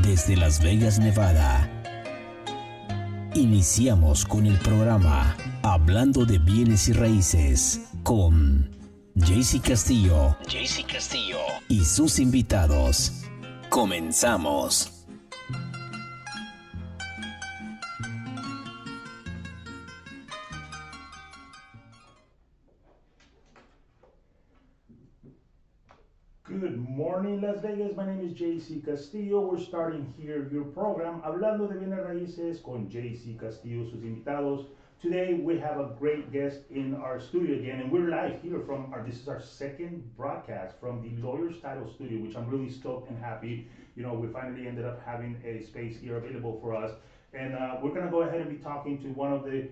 Desde Las Vegas, Nevada, iniciamos con el programa Hablando de bienes y raíces con Castillo y sus invitados. Comenzamos. Good morning, Las Vegas. My name is Castillo. We're starting here your program Hablando de bienes y raíces con Castillo, sus invitados. Today we have a great guest in our studio again, and we're live here from this is our second broadcast from the Lawyer's Title Studio, which I'm really stoked and happy. You know, we finally ended up having a space here available for us. And we're going to go ahead and be talking to one of the,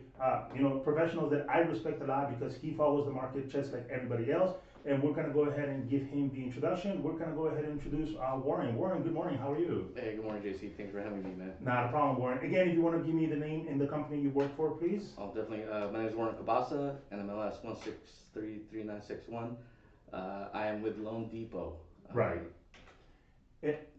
professionals that I respect a lot because he follows the market just like everybody else. And we're going to go ahead and give him the introduction. We're going to go ahead and introduce Warren. Warren, good morning. How are you? Hey, good morning, JC. Thanks for having me, man. Not a problem, Warren. Again, if you want to give me the name and the company you work for, please. Oh, definitely. My name is Warren Cabasa, and MLS 1633961. I am with Loan Depot. Right.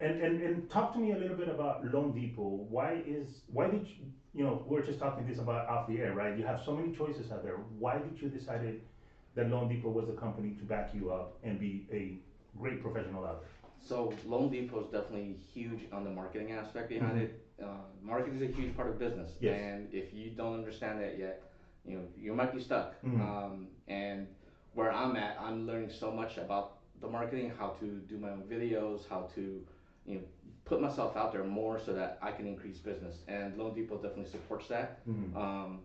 And talk to me a little bit about Loan Depot. Why did you, we're just talking this about off the air, right? You have so many choices out there. Why did you decide that Loan Depot was the company to back you up and be a great professional out there? So Loan Depot is definitely huge on the marketing aspect behind it. Marketing is a huge part of business, yes. And if you don't understand that yet, you might be stuck. And where I'm at, I'm learning so much about the marketing, how to do my own videos, how to put myself out there more so that I can increase business. And Loan Depot definitely supports that.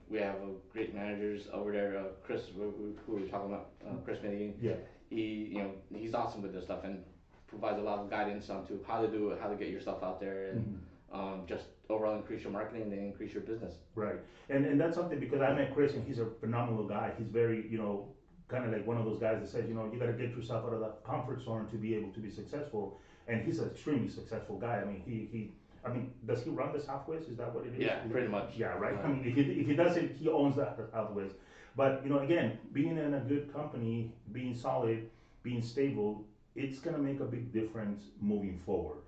We have great managers over there. Chris, who we were talking about, Chris Medellin. Yeah. He's awesome with this stuff and provides a lot of guidance onto how to do it, how to get yourself out there, and just overall increase your marketing and then increase your business. Right. And that's something because I met Chris and he's a phenomenal guy. He's very, kind of like one of those guys that says, you got to get yourself out of the comfort zone to be able to be successful. And he's an extremely successful guy. I mean, does he run the Southwest? Is that what it is? Yeah, pretty much. Yeah, right. I mean, if he doesn't, he owns the Southwest. But again, being in a good company, being solid, being stable, it's gonna make a big difference moving forward.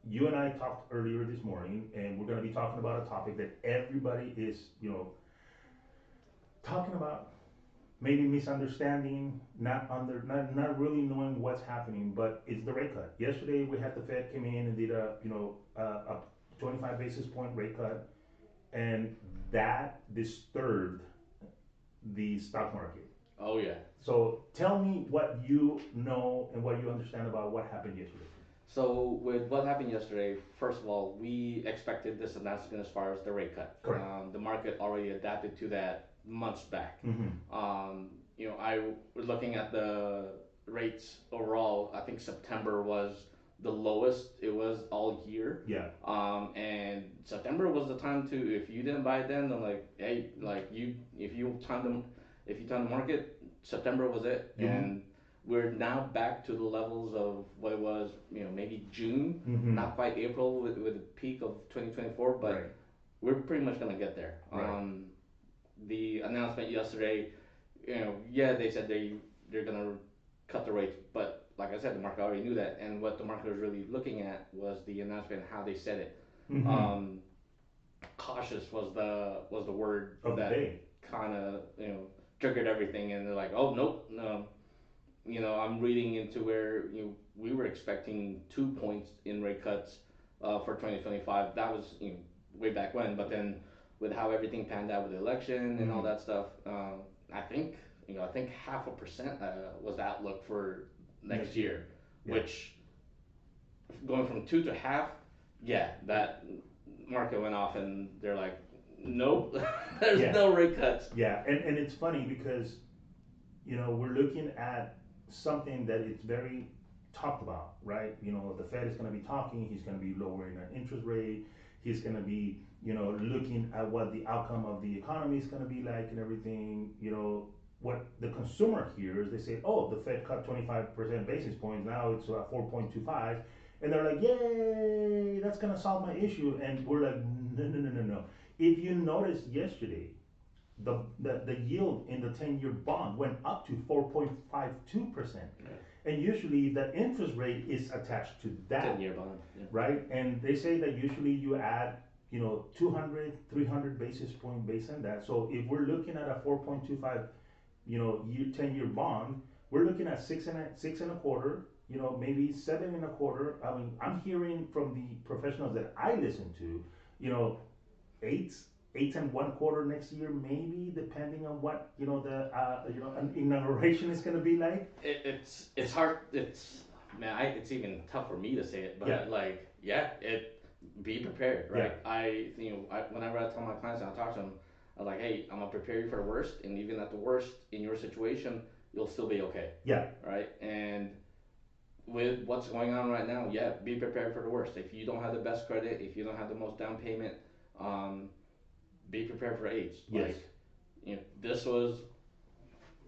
You and I talked earlier this morning, and we're gonna be talking about a topic that everybody is, talking about. Maybe misunderstanding, not really knowing what's happening, but it's the rate cut. Yesterday we had the Fed came in and did a 25 basis point rate cut, and that disturbed the stock market. Oh yeah. So tell me what you know and what you understand about what happened yesterday. So with what happened yesterday, first of all, we expected this announcement as far as the rate cut. Correct. The market already adapted to that months back. I was looking at the rates overall. I think September was the lowest it was all year. Yeah. And September was the time to, if you didn't buy it then, I'm like, hey, if you time the market, September was it. And we're now back to the levels of what it was, maybe June, not quite April with the peak of 2024, but right. We're pretty much gonna get there. Right. The announcement yesterday, they said they're gonna cut the rates, but like I said, the market already knew that, and what the market was really looking at was the announcement and how they said it. Cautious was the word of that kind of triggered everything, and they're like, oh nope, no. I'm reading into where we were expecting 2 points in rate cuts for 2025. That was way back when, but then with how everything panned out with the election and all that stuff, I think 0.5% was the outlook for next year, which going from 2 to half, that market went off and they're like, nope, there's no rate cuts. Yeah, and it's funny because we're looking at something that it's very talked about, right? The Fed is going to be talking, he's going to be lowering our interest rate, he's going to be looking at what the outcome of the economy is going to be like and everything. What the consumer hears, they say, oh, the Fed cut 25% basis points, now it's 4.25, and they're like, yay, that's going to solve my issue. And we're like, no. If you noticed yesterday, the yield in the 10-year bond went up to 4.52%. And usually the interest rate is attached to that. 10-year bond. Yeah. Right? And they say that usually you add, 200, 300 basis point based on that. So if we're looking at a 4.25, 10-year bond, we're looking at six and a quarter, maybe 7.25. I mean, I'm hearing from the professionals that I listen to, eight and 1/4 next year, maybe, depending on what an inauguration is going to be like. It's hard. It's even tough for me to say it, but be prepared, right? Whenever I tell my clients and I talk to them, I'm like, hey, I'm gonna prepare you for the worst, and even at the worst in your situation, you'll still be okay. Yeah. Right. And with what's going on right now, be prepared for the worst. If you don't have the best credit, if you don't have the most down payment, be prepared for AIDS. Yes.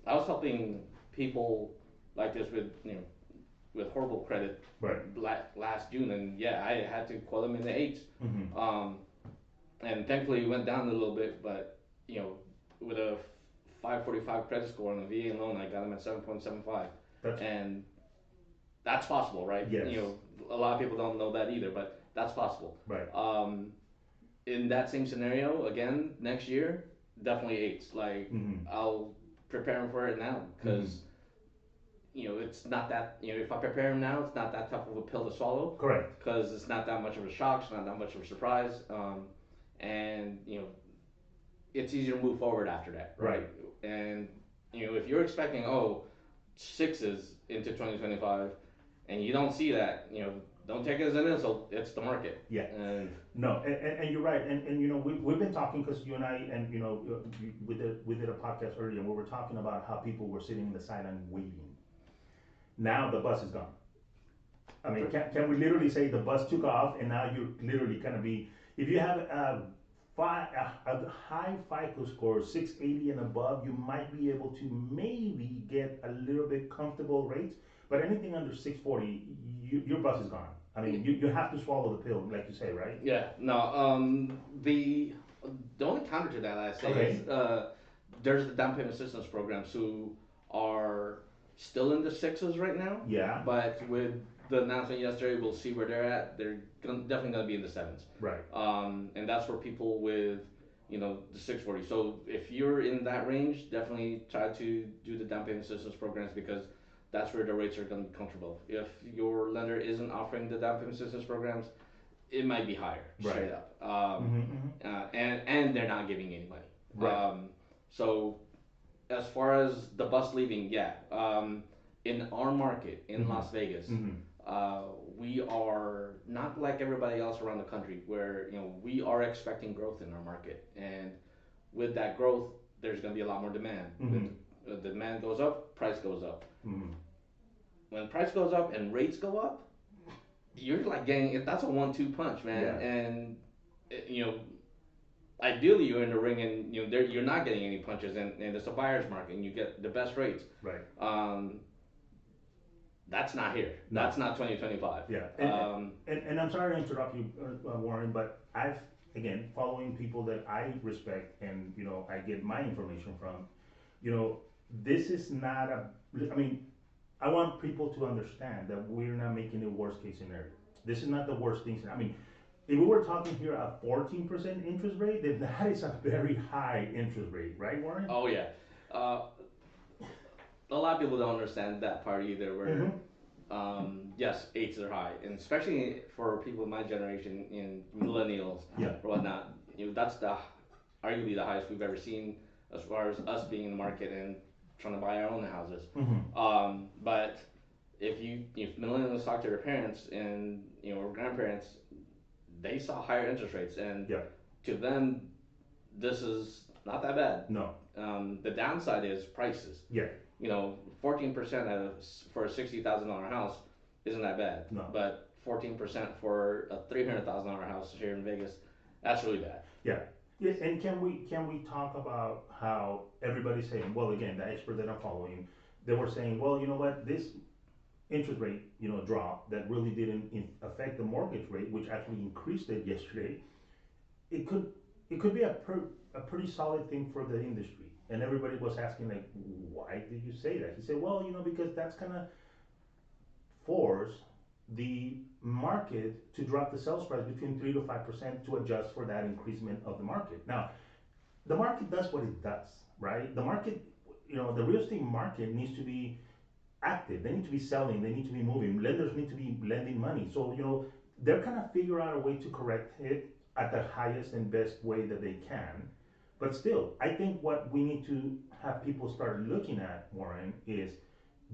I was helping people like this with horrible credit, right, last June, and I had to quote them in the 8s. Mm-hmm. And thankfully it went down a little bit, but with a 545 credit score on a VA loan, I got them at 7.75. And that's possible, right? Yes. A lot of people don't know that either, but that's possible. Right. In that same scenario, again, next year, definitely 8s. Like, mm-hmm. I'll prepare them for it now, because it's not that, if I prepare them now, it's not that tough of a pill to swallow. Correct. Because it's not that much of a shock, it's not that much of a surprise, and it's easier to move forward after that. Right. And if you're expecting 6s into 2025, and you don't see that, don't take it as an insult. It's the market. Yeah. And you're right. And we've been talking, because you and I, and we did a podcast earlier, and we were talking about how people were sitting in the sideline waiting. Now the bus is gone. I mean, can we literally say the bus took off, and now you're literally going to be, if you have a high FICO score, 680 and above, you might be able to maybe get a little bit comfortable rates, but anything under 640, your bus is gone. I mean, you have to swallow the pill, like you say, right? Yeah. No. The only counter to that, I say, is there's the down payment assistance programs who are still in the 6s right now. Yeah. But with the announcement yesterday, we'll see where they're at. They're definitely going to be in the 7s. Right. And that's for people with, the 640. So if you're in that range, definitely try to do the down payment assistance programs, because that's where the rates are going to be comfortable. If your lender isn't offering the down payment assistance programs, it might be higher, straight up. And they're not giving any money. Right. So as far as the bus leaving, in our market in Las Vegas, we are not like everybody else around the country, where we are expecting growth in our market, and with that growth, there's going to be a lot more demand. When demand goes up, price goes up. When price goes up and rates go up, you're like that's a 1-2 punch, man. Yeah. And ideally you're in the ring, and you're not getting any punches, and it's a buyer's market, and you get the best rates. Right. That's not here. No. That's not 2025. Yeah. And I'm sorry to interrupt you, Warren, but I've, again, following people that I respect, and I get my information from, this is not I want people to understand that we're not making the worst case scenario. This is not the worst thing. I mean, if we were talking here a 14% interest rate, then that is a very high interest rate, right, Warren? Oh yeah. A lot of people don't understand that part either, where yes, 8s are high, and especially for people in my generation, in millennials or whatnot, that's arguably the highest we've ever seen as far as us being in the market and trying to buy our own houses. But if millennials talk to their parents and or grandparents, they saw higher interest rates, and to them, this is not that bad. No. The downside is prices. 14% for a $60,000 house isn't that bad. No. But 14% for a $300,000 house here in Vegas, that's really bad. Yeah. Yes, and can we talk about how everybody's saying, well, again, the expert that I'm following, they were saying, well, you know what, this interest rate, drop that really didn't affect the mortgage rate, which actually increased it yesterday. It could be a a pretty solid thing for the industry. And everybody was asking like, why did you say that? He said, well, because that's gonna force the market to drop the sales price between 3 to 5% to adjust for that increasement of the market. Now, the market does what it does, right? The market, the real estate market needs to be active. They need to be selling. They need to be moving. Lenders need to be lending money. So, they're going to figure out a way to correct it at the highest and best way that they can. But still, I think what we need to have people start looking at, Warren, is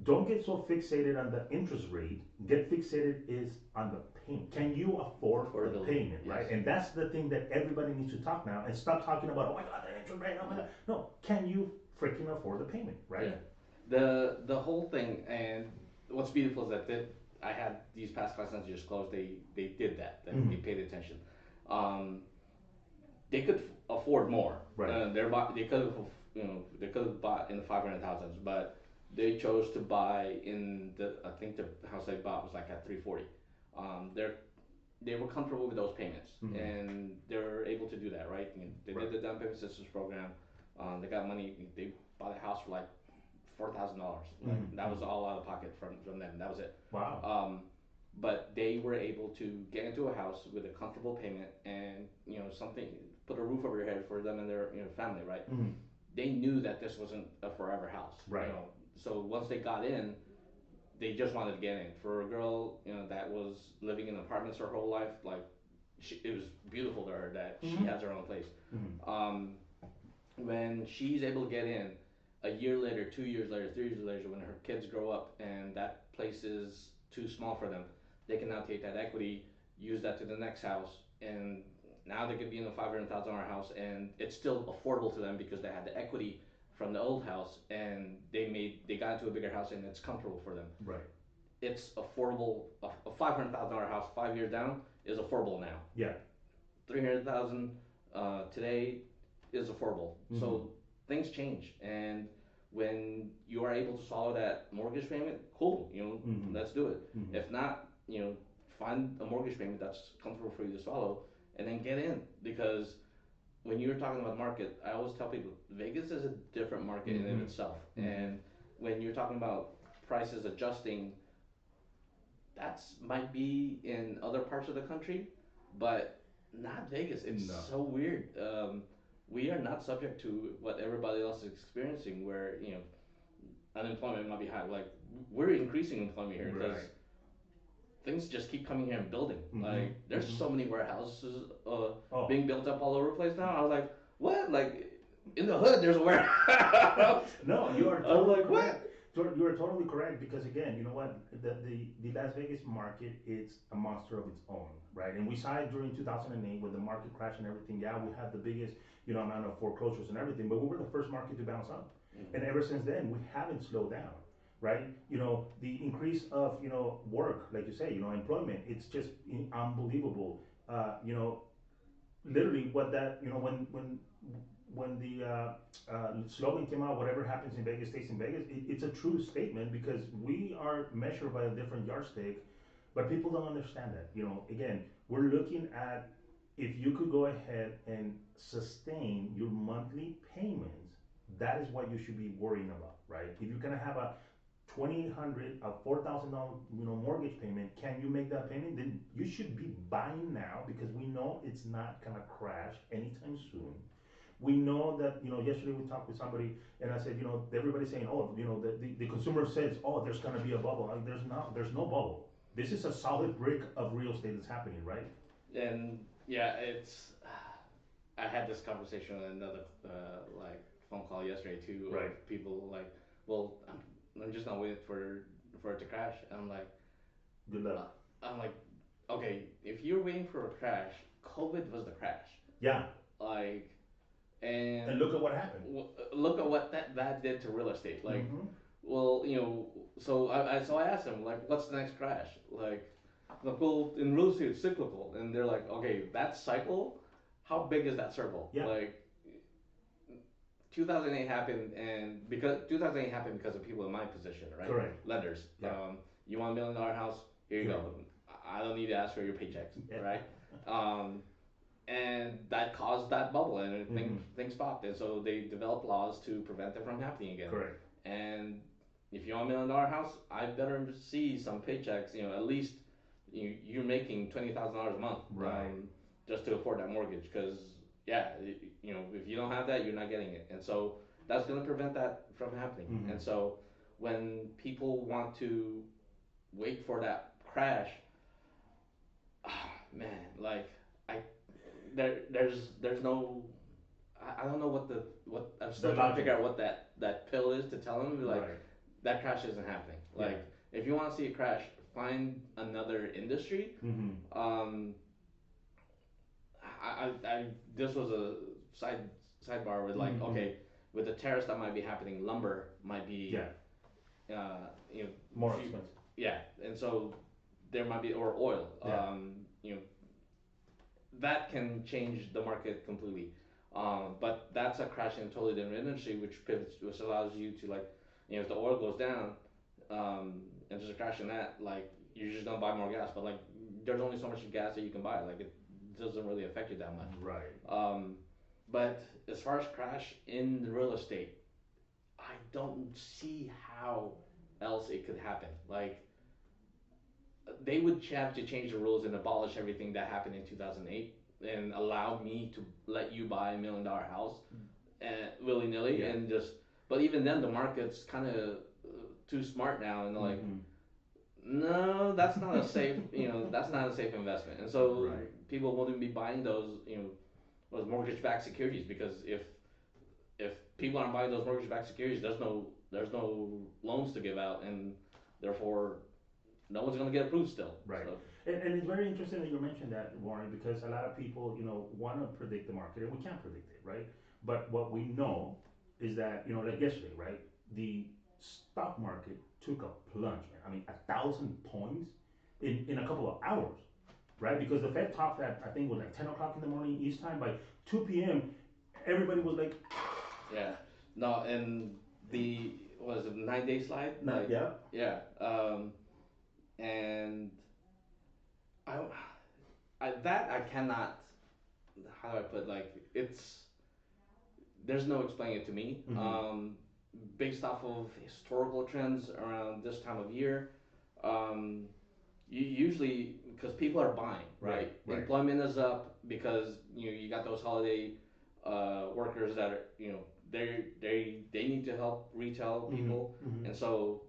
don't get so fixated on the interest rate. Get fixated is on the payment. Can you afford the payment, right? Yes. And that's the thing that everybody needs to talk now and stop talking about, oh my God, the interest rate, oh my God. No, can you freaking afford the payment, right? Yeah. The whole thing, and what's beautiful is that I had these past classes that just closed. They did that. They paid attention. They could afford more. Right. They could have bought in the 500,000s, but they chose to buy in I think the house they bought was like at 340. They were comfortable with those payments, and they were able to do that, right? They did the down payment assistance program. They got money. They bought a house for like $4,000. That was all out of pocket from them. That was it. Wow. But they were able to get into a house with a comfortable payment, and put a roof over your head for them and their family, right? They knew that this wasn't a forever house, right? So once they got in, they just wanted to get in. For a girl, that was living in apartments her whole life, like it was beautiful to her that she has her own place. When she's able to get in, a year later, 2 years later, 3 years later, when her kids grow up and that place is too small for them, they can now take that equity, use that to the next house, and now they could be in a $500,000 house, and it's still affordable to them because they had the equity from the old house, and they got into a bigger house, and it's comfortable for them. Right. It's affordable. A $500,000 house 5 years down is affordable now. Yeah. 300,000 today is affordable. So things change, and when you are able to swallow that mortgage payment, cool. Let's do it. If not, find a mortgage payment that's comfortable for you to swallow, and then get in. Because when you're talking about market, I always tell people Vegas is a different market in and of itself. And when you're talking about prices adjusting, that's might be in other parts of the country, but not Vegas. It's so weird. We are not subject to what everybody else is experiencing, where unemployment might be high. Like, we're increasing employment here because things just keep coming here and building. Like, there's so many warehouses being built up all over the place now. I was like, what? Like, in the hood, there's a warehouse. No, you are totally correct. You are totally correct, because again, you know what, the Las Vegas market is a monster of its own, right? And we saw it during 2008 when the market crashed and everything. Yeah, we had the biggest amount of foreclosures and everything, but we were the first market to bounce up. And ever since then, we haven't slowed down, right? The increase of work, like you say, employment, it's just unbelievable. Literally what that when the slogan came out, whatever happens in Vegas stays in Vegas, it's a true statement, because we are measured by a different yardstick, but people don't understand that. Again, we're looking at, if you could go ahead and sustain your monthly payments, that is what you should be worrying about, right? If you're gonna have a $2,800, a $4,000, mortgage payment, can you make that payment? Then you should be buying now, because we know it's not gonna crash anytime soon. We know that, yesterday we talked with somebody, and I said, everybody's saying, oh, the consumer says, oh, there's gonna be a bubble. Like, there's no bubble. This is a solid brick of real estate that's happening, right? And yeah, I had this conversation on another phone call yesterday too. Right. Of people like, well, I'm just not waiting for it to crash. And I'm like, good luck. I'm like, okay, if you're waiting for a crash, COVID was the crash. Yeah. Like, and look at what happened. Look at what that did to real estate. Like, well, so I asked them, like, what's the next crash? Like, well, in real estate it's cyclical, and they're like, okay, that cycle, how big is that circle? Yeah. Like, 2008 happened, and because 2008 happened because of people in my position, right? Correct. Lenders. Yeah. You want $1 million house? Here you go. I don't need to ask for your paychecks, right? and that caused that bubble, and things stopped, and so they developed laws to prevent it from happening again. Correct. And if you want $1 million house, I better see some paychecks. At least you're making $20,000 a month, right? Just to afford that mortgage. Because if you don't have that, you're not getting it, and so that's going to prevent that from happening. And so when people want to wait for that crash, man, like there's no, I don't know what I'm still trying to figure out what that pill is to tell them, like, right, that crash isn't happening. Like, if you want to see a crash, find another industry. I this was a sidebar with, like, okay, with the tariffs that might be happening, lumber might be more expensive. Yeah, and so there might be, or oil. That can change the market completely. But that's a crash in a totally different industry, which pivots, which allows you to, like, if the oil goes down, and there's a crash in that, like, you're just gonna buy more gas. But, like, there's only so much gas that you can buy. Like, it doesn't really affect you that much. Right. But as far as crash in real estate, I don't see how else it could happen. Like, they would have to change the rules and abolish everything that happened in 2008 and allow me to let you buy $1 million house willy nilly, and just. But even then, the market's kind of too smart now, and they're like, no, that's not a safe. That's not a safe investment, and so people wouldn't be buying those mortgage-backed securities, because if people aren't buying those mortgage-backed securities, there's no loans to give out, and therefore no one's going to get approved still. Right. So. And it's very interesting that you mentioned that, Warren, because a lot of people, want to predict the market, and we can't predict it, right? But what we know is that, like yesterday, right, the stock market took a plunge, man. I mean, 1,000 points in a couple of hours, right? Because the Fed talked at, I think it was like 10 o'clock in the morning East time. By 2 p.m., everybody was like, yeah. No, and was it 9-day slide? Yeah. Yeah. And I cannot, how do I put, like, there's no explaining it to me. Based off of historical trends around this time of year, you usually, because people are buying, right? Employment is up because you got those holiday workers that are, they need to help retail people, and so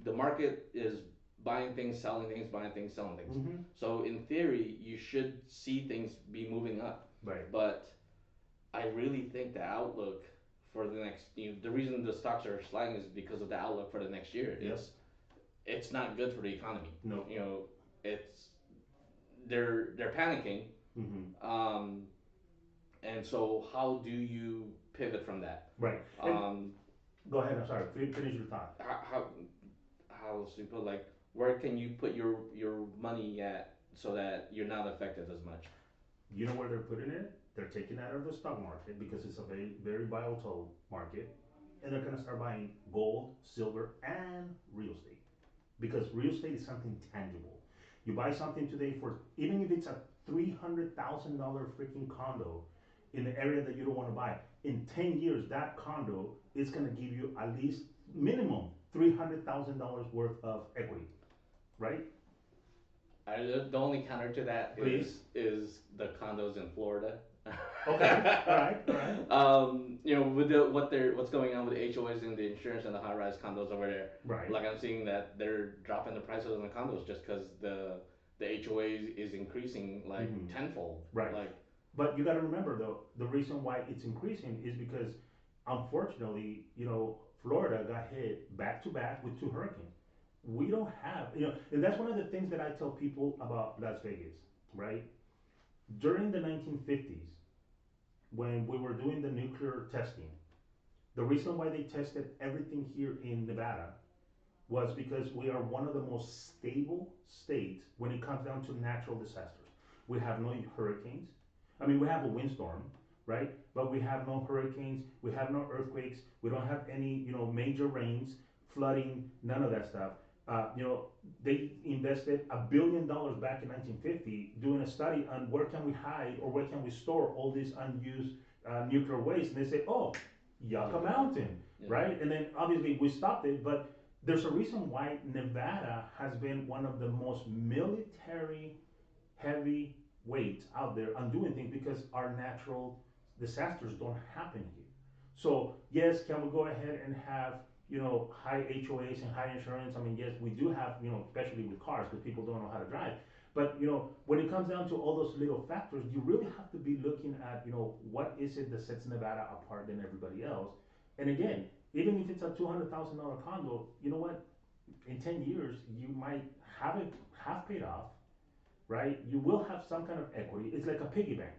the market is buying things, selling things, buying things, selling things. So in theory, you should see things be moving up. Right. But I really think the outlook for the next, the reason the stocks are sliding is because of the outlook for the next year. Yes. It's not good for the economy. No. They're panicking. And so how do you pivot from that? Right. Go ahead. I'm sorry. Finish your thought. How simple, like, where can you put your money at so that you're not affected as much? You know where they're putting it? They're taking it out of the stock market because it's a very, very volatile market, and they're going to start buying gold, silver, and real estate, because real estate is something tangible. You buy something today for, even if it's a $300,000 freaking condo in the area that you don't want to buy, in 10 years that condo is going to give you at least minimum $300,000 worth of equity, right? The only counter to that is the condos in Florida. Okay, all right. With what's going on with the HOAs and the insurance and the high-rise condos over there. Right. Like, I'm seeing that they're dropping the prices on the condos just because the HOA is increasing, like, tenfold. Right. Like, but you got to remember, though, the reason why it's increasing is because, unfortunately, Florida got hit back to back with 2 hurricanes. We don't have, and that's one of the things that I tell people about Las Vegas, right? During the 1950s, when we were doing the nuclear testing, the reason why they tested everything here in Nevada was because we are one of the most stable states when it comes down to natural disasters. We have no hurricanes. I mean, we have a windstorm, right? But we have no hurricanes. We have no earthquakes. We don't have any, major rains, flooding, none of that stuff. You know, they invested $1 billion back in 1950 doing a study on where can we hide or where can we store all this unused nuclear waste, and they said, oh, Yucca Mountain, Yeah. right? And then obviously we stopped it, but there's a reason why Nevada has been one of the most military heavy weights out there on doing things because our natural disasters don't happen here. So yes, can we go ahead and have, you know, high HOAs and high insurance? I mean, yes, we do have, you know, especially with cars because people don't know how to drive. But you know, when it comes down to all those little factors, you really have to be looking at, you know, what is it that sets Nevada apart than everybody else. And again, even if it's a $200,000 condo, you know what? In 10 years, you might have it half paid off, right? You will have some kind of equity. It's like a piggy bank,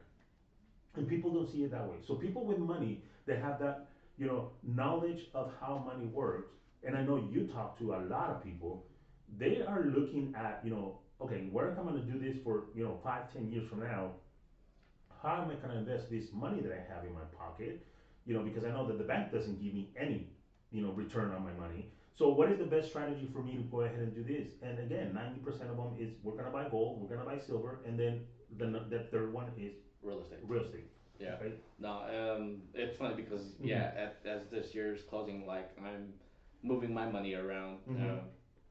and people don't see it that way. So people with money, they have that, you know, knowledge of how money works. And I know you talk to a lot of people. They are looking at, you know, okay, where am I going to do this for, you know, 5, 10 years from now? How am I going to invest this money that I have in my pocket? You know, because I know that the bank doesn't give me any, you know, return on my money. So what is the best strategy for me to go ahead and do this? And again, 90% of them is we're gonna buy gold, we're gonna buy silver, and then the third one is Real estate. real estate. Yeah. Right? No, it's funny because yeah, as this year's closing, like I'm moving my money around.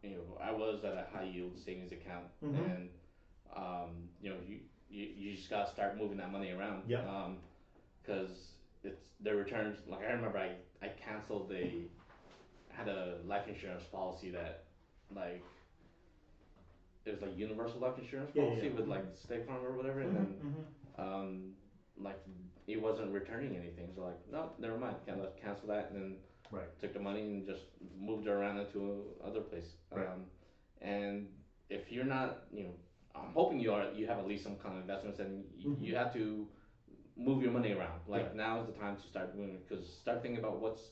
You know, I was at a high yield savings account, and you know, you just gotta start moving that money around. Yeah. Because it's the returns. Like I remember, I canceled had a life insurance policy that like it was like universal life insurance policy with like State Farm or whatever, and then like it wasn't returning anything. So like, no, never mind. Cancel that, and then took the money and just moved it around into other place. And if you're not, you know, I'm hoping you have at least some kind of investments, and you have to move your money around. Like now is the time to start moving, because start thinking about what's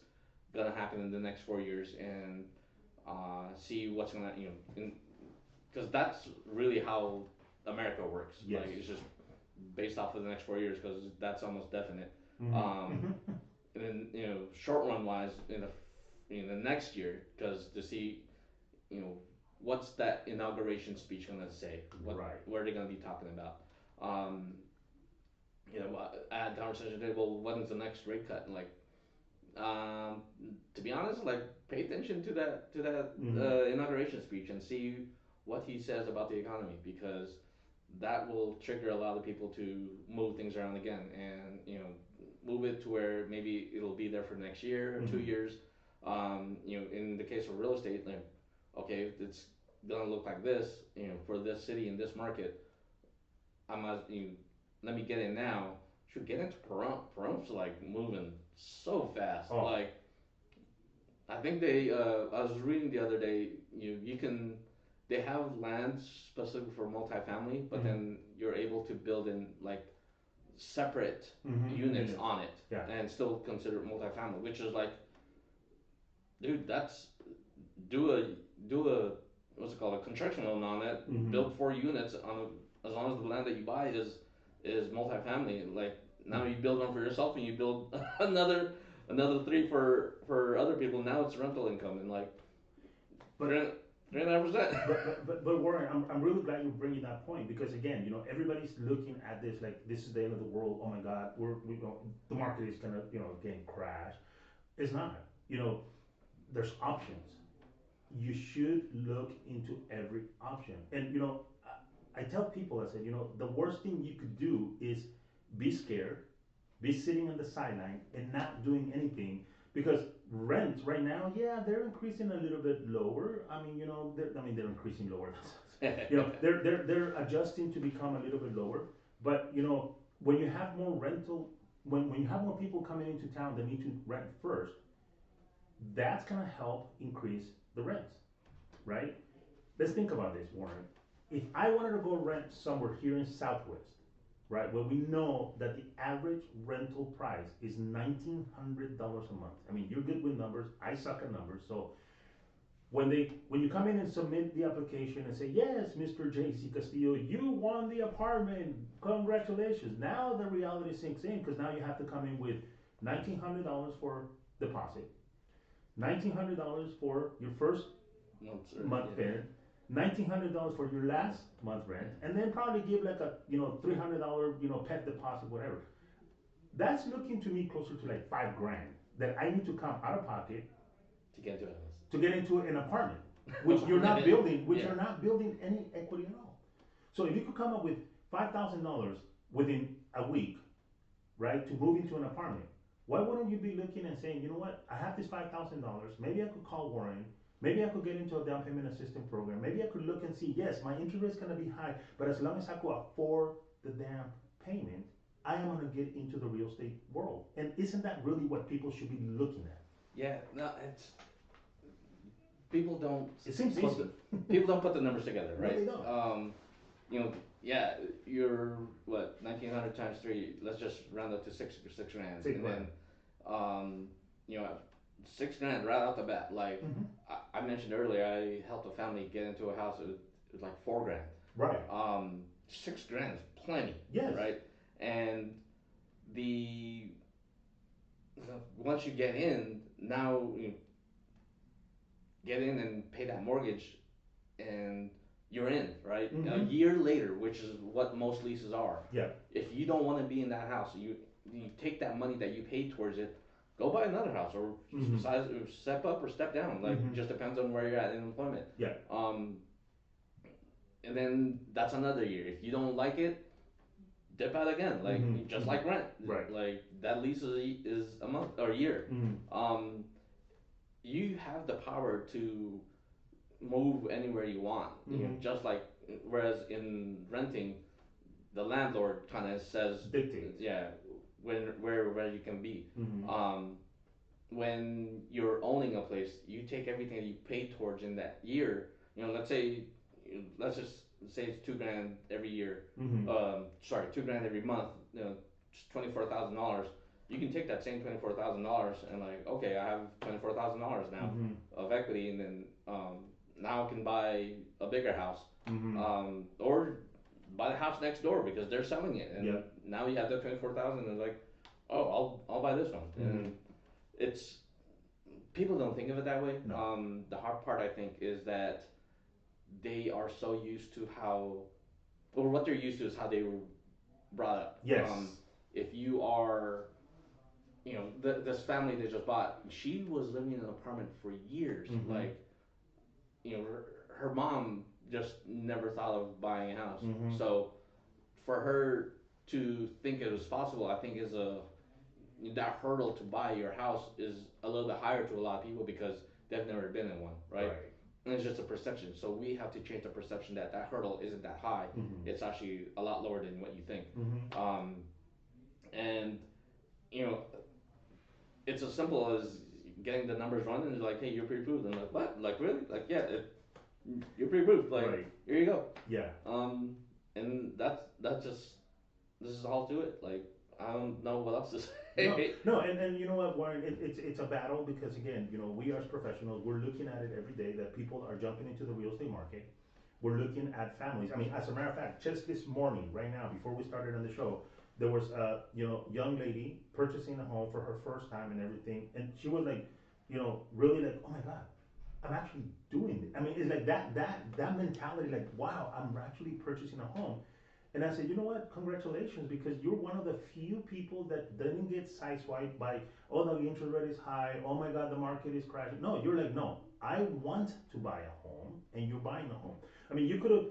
gonna happen in the next 4 years, and see what's gonna, you know, because that's really how America works. Yes. Like it's just based off of the next 4 years, because that's almost definite. And then, you know, short run wise in the next year, because to see, you know, what's that inauguration speech gonna say? What are they gonna be talking about? You know, I had a conversation today. Well, when's the next rate cut? And like, to be honest, like pay attention to that inauguration speech and see what he says about the economy, because that will trigger a lot of people to move things around again, and you know, move it to where maybe it'll be there for next year or 2 years. You know, in the case of real estate, like, okay, it's gonna look like this, you know, for this city in this market. Let me get in now. Should get into Pahrumph's like moving so fast. Like, I think I was reading the other day, they have land specific for multifamily, but then you're able to build in like separate units on it and still consider it multifamily, which is like, dude, that's do a what's it called, a construction loan on it, build 4 units on as long as the land that you buy is multifamily. Like now you build one for yourself and you build another 3 for other people. Now it's rental income, and like, but 3.5%. But Warren, I'm really glad you're bringing that point, because again, you know, everybody's looking at this like this is the end of the world. Oh my God, the market is gonna, you know, again crash. It's not. You know, there's options. You should look into every option. And you know, I tell people, I said, you know, the worst thing you could do is be scared, be sitting on the sideline and not doing anything, because rents right now, yeah, they're increasing a little bit lower. I mean, you know, they're increasing lower. You know, they're adjusting to become a little bit lower. But you know, when you have more rental, when you have more people coming into town that need to rent first, that's gonna help increase the rents, right? Let's think about this, Warren. If I wanted to go rent somewhere here in Southwest, right, where we know that the average rental price is $1,900 a month. I mean, you're good with numbers. I suck at numbers. So when you come in and submit the application and say, yes, Mr. J.C. Castillo, you won the apartment. Congratulations. Now the reality sinks in, because now you have to come in with $1,900 for deposit, $1,900 for your first months month yeah. payment, $1,900 for your last month rent, and then probably give like a $300 pet deposit, whatever. That's looking to me closer to like 5 grand that I need to come out of pocket to get into a house. to get into an apartment, which you're not building, which Yeah. you're not building any equity at all. So if you could come up with $5,000 within a week, right, to move into an apartment, why wouldn't you be looking and saying, you know what, I have this $5,000, maybe I could call Warren, maybe I could get into a down payment assistance program, maybe I could look and see, yes, my interest rate is gonna be high, but as long as I could afford the damn payment, I am gonna get into the real estate world. And isn't that really what people should be looking at? Yeah, no, it's people don't. It seems put easy. People don't put the numbers together, No, right? they don't. Yeah, you're what 1,900 times 3. Let's just round up to six grand, Six and grand. then 6 grand right off the bat. Like Mhm. I mentioned earlier, I helped a family get into a house. It was like 4 grand. Right. 6 grand is plenty. Yes. Right. And the once you get in, now get in and pay that mortgage, and you're in, right? A Mhm. year later, which is what most leases are. Yeah. If you don't want to be in that house, you take that money that you paid towards it, go buy another house, or Mhm. step up or step down. Like Mhm. just depends on where you're at in employment. Yeah. And then that's another year. If you don't like it, dip out again. Like Mhm. just Mhm. like rent. Right. Like that lease is a month or a year. Mhm. You have the power to move anywhere you want. Mhm. Just like whereas in renting, the landlord kind of says Dictates. yeah, where you can be. Mhm. When you're owning a place, you take everything that you paid towards in that year. Let's just say it's 2 grand every year. Mhm. 2 grand every month. $24,000. You can take that same $24,000 and like, okay, I have $24,000 now Mhm. of equity, and then now I can buy a bigger house, Mhm. or buy the house next door because they're selling it, and Yep. now you have that 24,000, and like, oh, I'll buy this one, Mhm. and it's people don't think of it that way. No. The hard part I think is that they are so used to what they're used to is how they were brought up. Yes. If you are, this family they just bought, she was living in an apartment for years. Mhm. Like, her mom just never thought of buying a house. Mhm. So for her to think it was possible, I think that hurdle to buy your house is a little bit higher to a lot of people because they've never been in one, right? Right. And it's just a perception. So we have to change the perception that hurdle isn't that high. Mhm. It's actually a lot lower than what you think. Mhm. And you know, it's as simple as getting the numbers run and it's like, hey, you're pre-approved. I'm like, what? Like really? Like, yeah, you're pre-approved. Like, Right. here you go. Yeah. And that's just this is all to it. Like, I don't know what else to say. No, and you know what, Warren, it's a battle because again, we as professionals, we're looking at it every day that people are jumping into the real estate market. We're looking at families. I mean, as a matter of fact, just this morning, right now, before we started on the show, there was a young lady purchasing a home for her first time and everything, and she was like, really like, oh my God, I'm actually doing it. I mean, it's like that mentality, like, wow, I'm actually purchasing a home. And I said, you know what? Congratulations, because you're one of the few people that didn't get sideswiped by, oh, the interest rate is high. Oh my God, the market is crashing. No, you're like, no, I want to buy a home, and you're buying a home. I mean, you could have,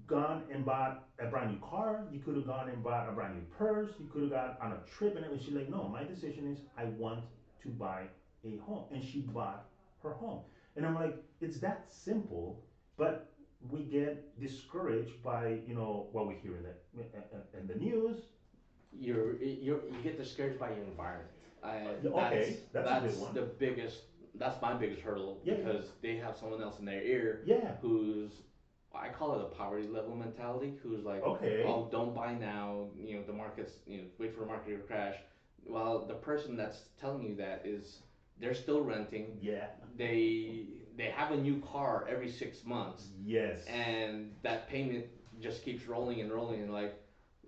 gone and bought a brand new car. You could have gone and bought a brand new purse. You could have gone on a trip, and everything. She's like, no, my decision is I want to buy a home, and she bought her home. And I'm like, it's that simple, but we get discouraged by what we hear in the news. You get discouraged by your environment. Okay, that's a good one. The biggest. That's my biggest hurdle Yeah. because they have someone else in their ear. Yeah. Who's I call it a poverty level mentality. Who's like, okay, oh, don't buy now. The market's wait for the market to crash. Well, the person that's telling you that is they're still renting. Yeah. They have a new car every 6 months. Yes. And that payment just keeps rolling and rolling, and like,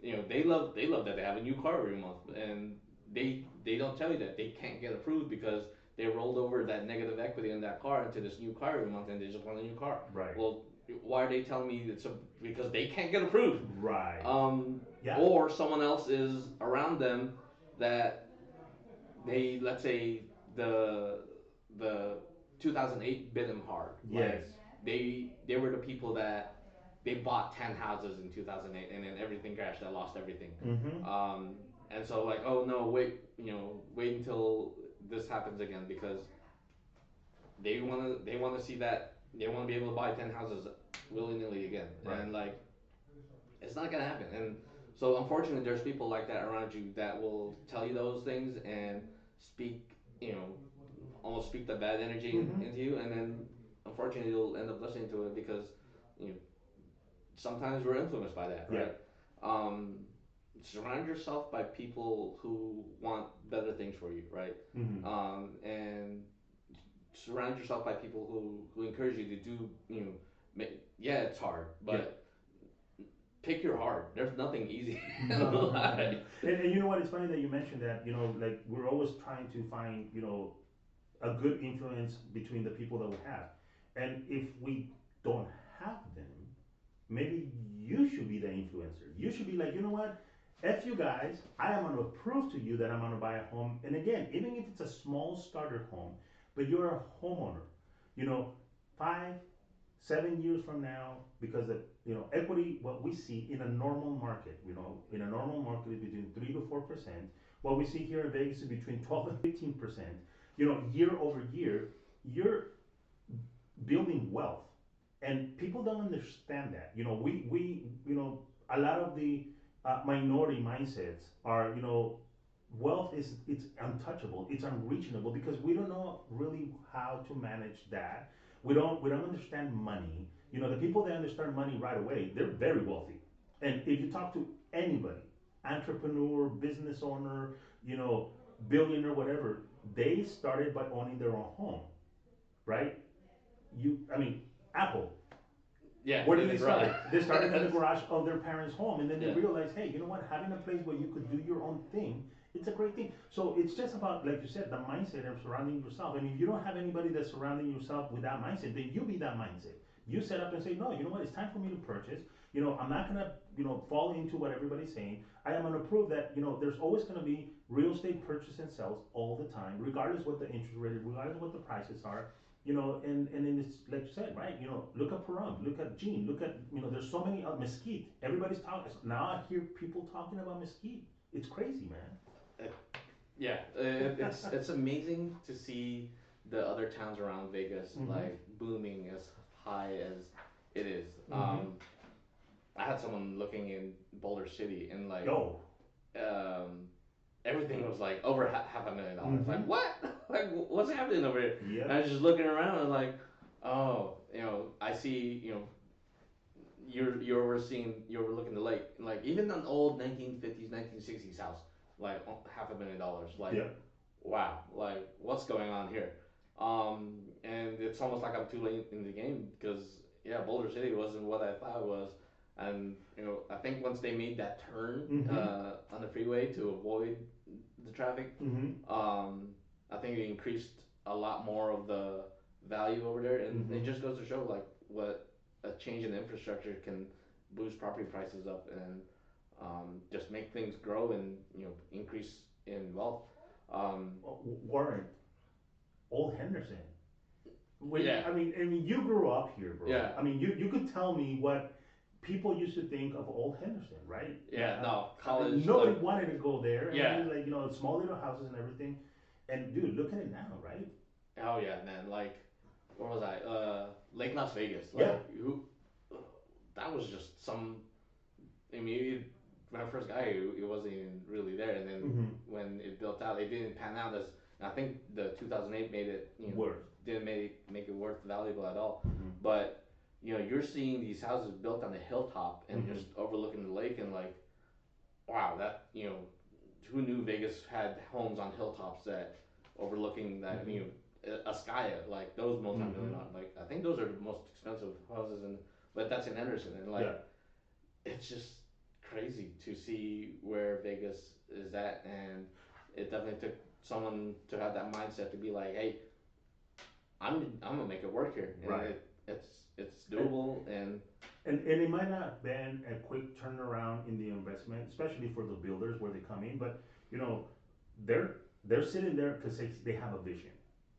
they love that they have a new car every month, and they don't tell you that they can't get approved because they rolled over that negative equity in that car into this new car every month, and they just want a new car. Right. Well, why are they telling me because they can't get approved? Right. Yeah. Or someone else is around them that they, let's say the 2008 bit them hard. Yes. Like they were the people that they bought 10 houses in 2008, and then everything crashed. They lost everything. Mm-hmm. And so like, oh no, wait until this happens again, because they wanna see that, they wanna be able to buy 10 houses willy nilly again, Right. and like it's not gonna happen. And so unfortunately, there's people like that around you that will tell you those things and speak, almost speak the bad energy into you, and then unfortunately you'll end up listening to it because sometimes we're influenced by that, right? Yeah. Surround yourself by people who want better things for you, right? And surround yourself by people who encourage you to do, it's hard, but pick your heart. There's nothing easy. And you know what? It's funny that you mentioned that. Like we're always trying to find, a good influence between the people that we have. And if we don't have them, maybe you should be the influencer. You should be like, you know what? F you guys, I am going to prove to you that I'm going to buy a home. And again, even if it's a small starter home, but you're a homeowner, 5, 7 years from now, because of equity, what we see in a normal market, in a normal market is between 3 to 4%. What we see here in Vegas is between 12 and 15%. Year over year, you're building wealth, and people don't understand that. We a lot of the minority mindsets are, wealth it's untouchable, it's unreachable, because we don't know really how to manage that. We don't understand money. The people that understand money right away, they're very wealthy. And if you talk to anybody, entrepreneur, business owner, billionaire, whatever, they started by owning their own home, right? Apple. Yeah. Where did they start? Right. They started in the garage of their parents' home, and then they Yeah. realized, hey, you know what? Having a place where you could do your own thing, it's a great thing. So it's just about, like you said, the mindset of surrounding yourself. And if you don't have anybody that's surrounding yourself with that mindset, then you be that mindset. You set up and say, no, you know what? It's time for me to purchase. I'm not gonna, fall into what everybody's saying. I am gonna prove that, there's always gonna be real estate purchase and sales all the time, regardless what the interest rate is, regardless what the prices are. And then it's like you said, right? Look at Pahrump, look at Gene, look at, there's so many, Mesquite. Everybody's talking. Now I hear people talking about Mesquite. It's crazy, man. It's amazing to see the other towns around Vegas like booming as high as it is. I had someone looking in Boulder City, and like, everything was like over $500,000. Like, what? Like, what's happening over here? Yeah. And I was just looking around and like, oh, I see, you're overlooking the lake, and like even an old 1950s, 1960s house, like $500,000. Like, wow, like what's going on here? And it's almost like I'm too late in the game, because Boulder City wasn't what I thought it was. And I think once they made that turn on the freeway to avoid the traffic, I think it increased a lot more of the value over there, and it just goes to show like what a change in infrastructure can boost property prices up, and just make things grow and increase in wealth. Warren, Old Henderson. Yeah. I mean, you grew up here, bro. Yeah. I mean, you could tell me what people used to think of Old Henderson, right? Yeah. No, college. Nobody wanted to go there. Yeah. Like small little houses and everything. And dude, look at it now, right? Oh yeah, man. Like, where was I? Lake Las Vegas. Like, that was just some. I mean, when I first got here, it wasn't even really there, and then when it built out, it didn't pan out as. I think the 2008 made it worth. Didn't make it worth valuable at all. But you're seeing these houses built on a hilltop and just overlooking the lake, and like, wow, that who knew Vegas had homes on hilltops that overlooking that Askaya, like those multi-million dollars, like I think those are the most expensive houses, but that's in Henderson, and like it's just crazy to see where Vegas is at, and it definitely took someone to have that mindset to be like, hey, I'm gonna make it work here, and Right. it's doable, And it might not been a quick turnaround in the investment, especially for the builders where they come in, but you know, they're they're sitting there because they have a vision,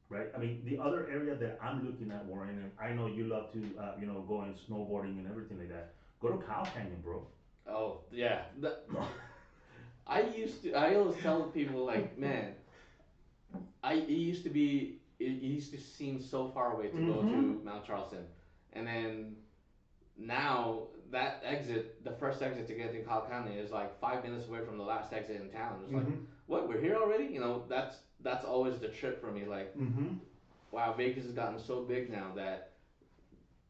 right? I mean, the other area that I'm looking at, Warren, and I know you love to, go and snowboarding and everything like that. Go to Cow Canyon, bro. oh yeah. I always tell people like, man, it used to seem so far away to go Mm-hmm. to Mount Charleston, and then now that exit, the first exit to get to California is like 5 minutes away from the last exit in town. It's like, Mm-hmm. what? We're here already? That's always the trip for me. Like, Mm-hmm. wow, Vegas has gotten so big now that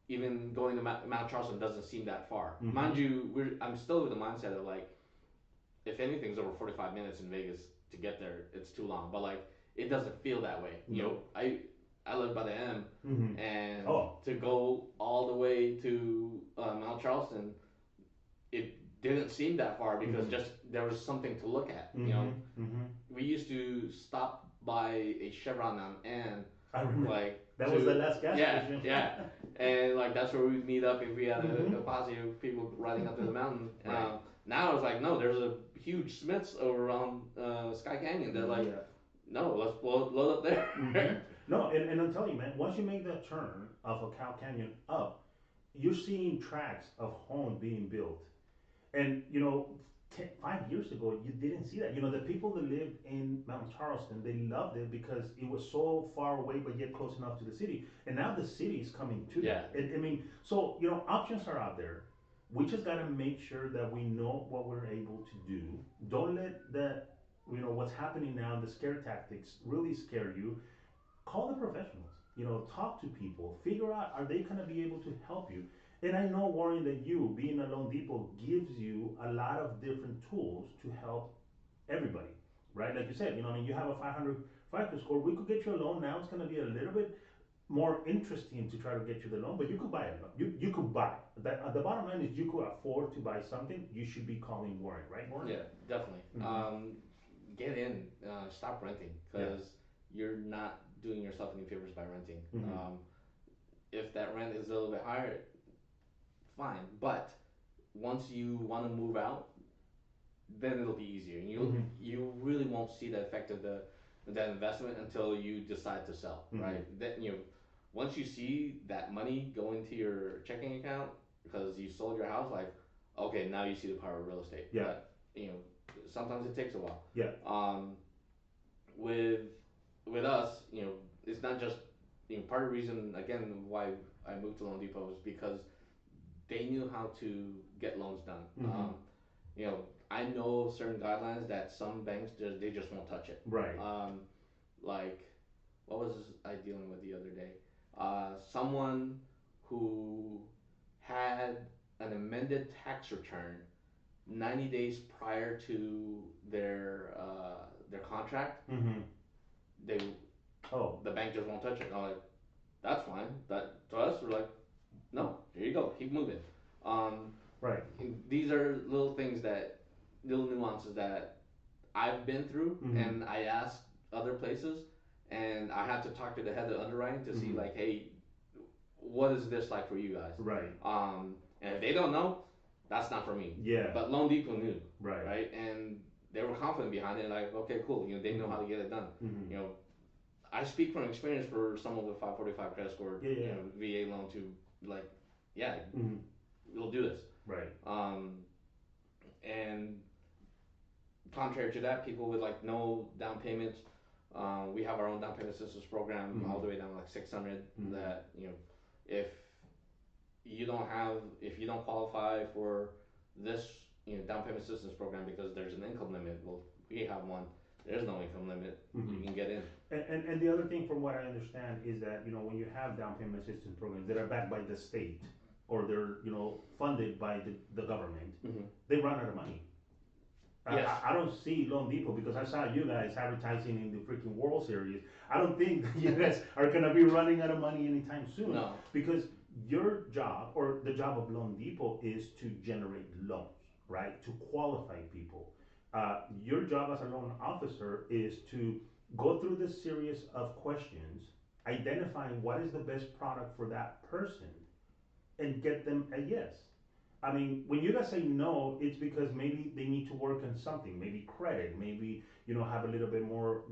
even going to Mount Charleston doesn't seem that far. Mm-hmm. Mind you, I'm still with the mindset of like, if anything's over 45 minutes in Vegas to get there, it's too long. But like, it doesn't feel that way. No. I live by the M, Mm-hmm. and Oh. to go all the way to Mount Charleston, it didn't seem that far because Mhm. just there was something to look at. Mm-hmm. Mm-hmm. We used to stop by a Chevron on and I remember like that was the last gas yeah, station. yeah, and like that's where we'd meet up if we had Mhm. a posse of people riding up to the mountain. Right. Now it's like no, there's a huge Smiths over on Sky Canyon. They're like, Yeah. no, let's load up there. Mhm. No, and I'm telling you, man, once you make that turn of a Cow Canyon up, you're seeing tracks of homes being built. And 5 years ago, you didn't see that. The people that lived in Mount Charleston, they loved it because it was so far away, but yet close enough to the city. And now the city is coming to Yeah. that. I mean, so options are out there. We just gotta make sure that we know what we're able to do. Don't let that, what's happening now, the scare tactics really scare you. Call the professionals. Talk to people. Figure out, are they gonna be able to help you? And I know, Warren, that you being a Loan Depot gives you a lot of different tools to help everybody, right? Like you said, I mean, you have a 500 FICO score. We could get you a loan now. It's going to be a little bit more interesting to try to get you the loan, but you could buy it. You could buy. The bottom line is you could afford to buy something. You should be calling Warren, right, Warren? Yeah, definitely. Mhm. Get in, stop renting Yeah. because you're not doing yourself any favors by renting. Mhm. If that rent is a little bit higher, fine. But once you want to move out, then it'll be easier. Mhm. You really won't see the effect of that investment until you decide to sell, Mhm. right? Then once you see that money go into your checking account because you sold your house, like okay, now you see the power of real estate. Yeah. But sometimes it takes a while. Yeah. With us, it's not just part of the reason again why I moved to Loan Depot is because they knew how to get loans done. Mhm. You know, I know certain guidelines that some banks they just won't touch it. Right. Like, what was I dealing with the other day? Someone who had an amended tax return 90 days prior to their contract. Mhm. They Oh. the bank just won't touch it. And I'm like, that's fine. That to us, we're like, no, here you go, keep moving. Um, Right. these are little nuances that I've been through, Mhm. and I asked other places, and I had to talk to the head of underwriting to see Mhm. like, hey, what is this like for you guys? Right. And if they don't know, that's not for me. Yeah. But Loan Depot knew, Right. right? And they were confident behind it, like, okay, cool. They know how to get it done. Mhm. I speak from experience for someone with 545 credit score, Yeah. VA loan to like, yeah, Mhm. we'll do this. Right. And contrary to that, people with like no down payments, we have our own down payment assistance program all the way down to like 600. Mhm. That if if you don't qualify for this down payment assistance program because there's an income limit, well, we have one. There's no income limit. Mhm. You can get in. And the other thing, from what I understand, is that when you have down payment assistance programs that are backed by the state or they're funded by the government, they run out of money. Yes. I don't see Loan Depot because I saw you guys advertising in the freaking World Series. I don't think you guys are gonna be running out of money anytime soon. No. Because your job or the job of Loan Depot is to generate loans, right? To qualify people. Your job as a loan officer is to go through this series of questions, identifying what is the best product for that person, and get them a yes. I mean, when you guys say no, it's because maybe they need to work on something, maybe credit, maybe have a little bit more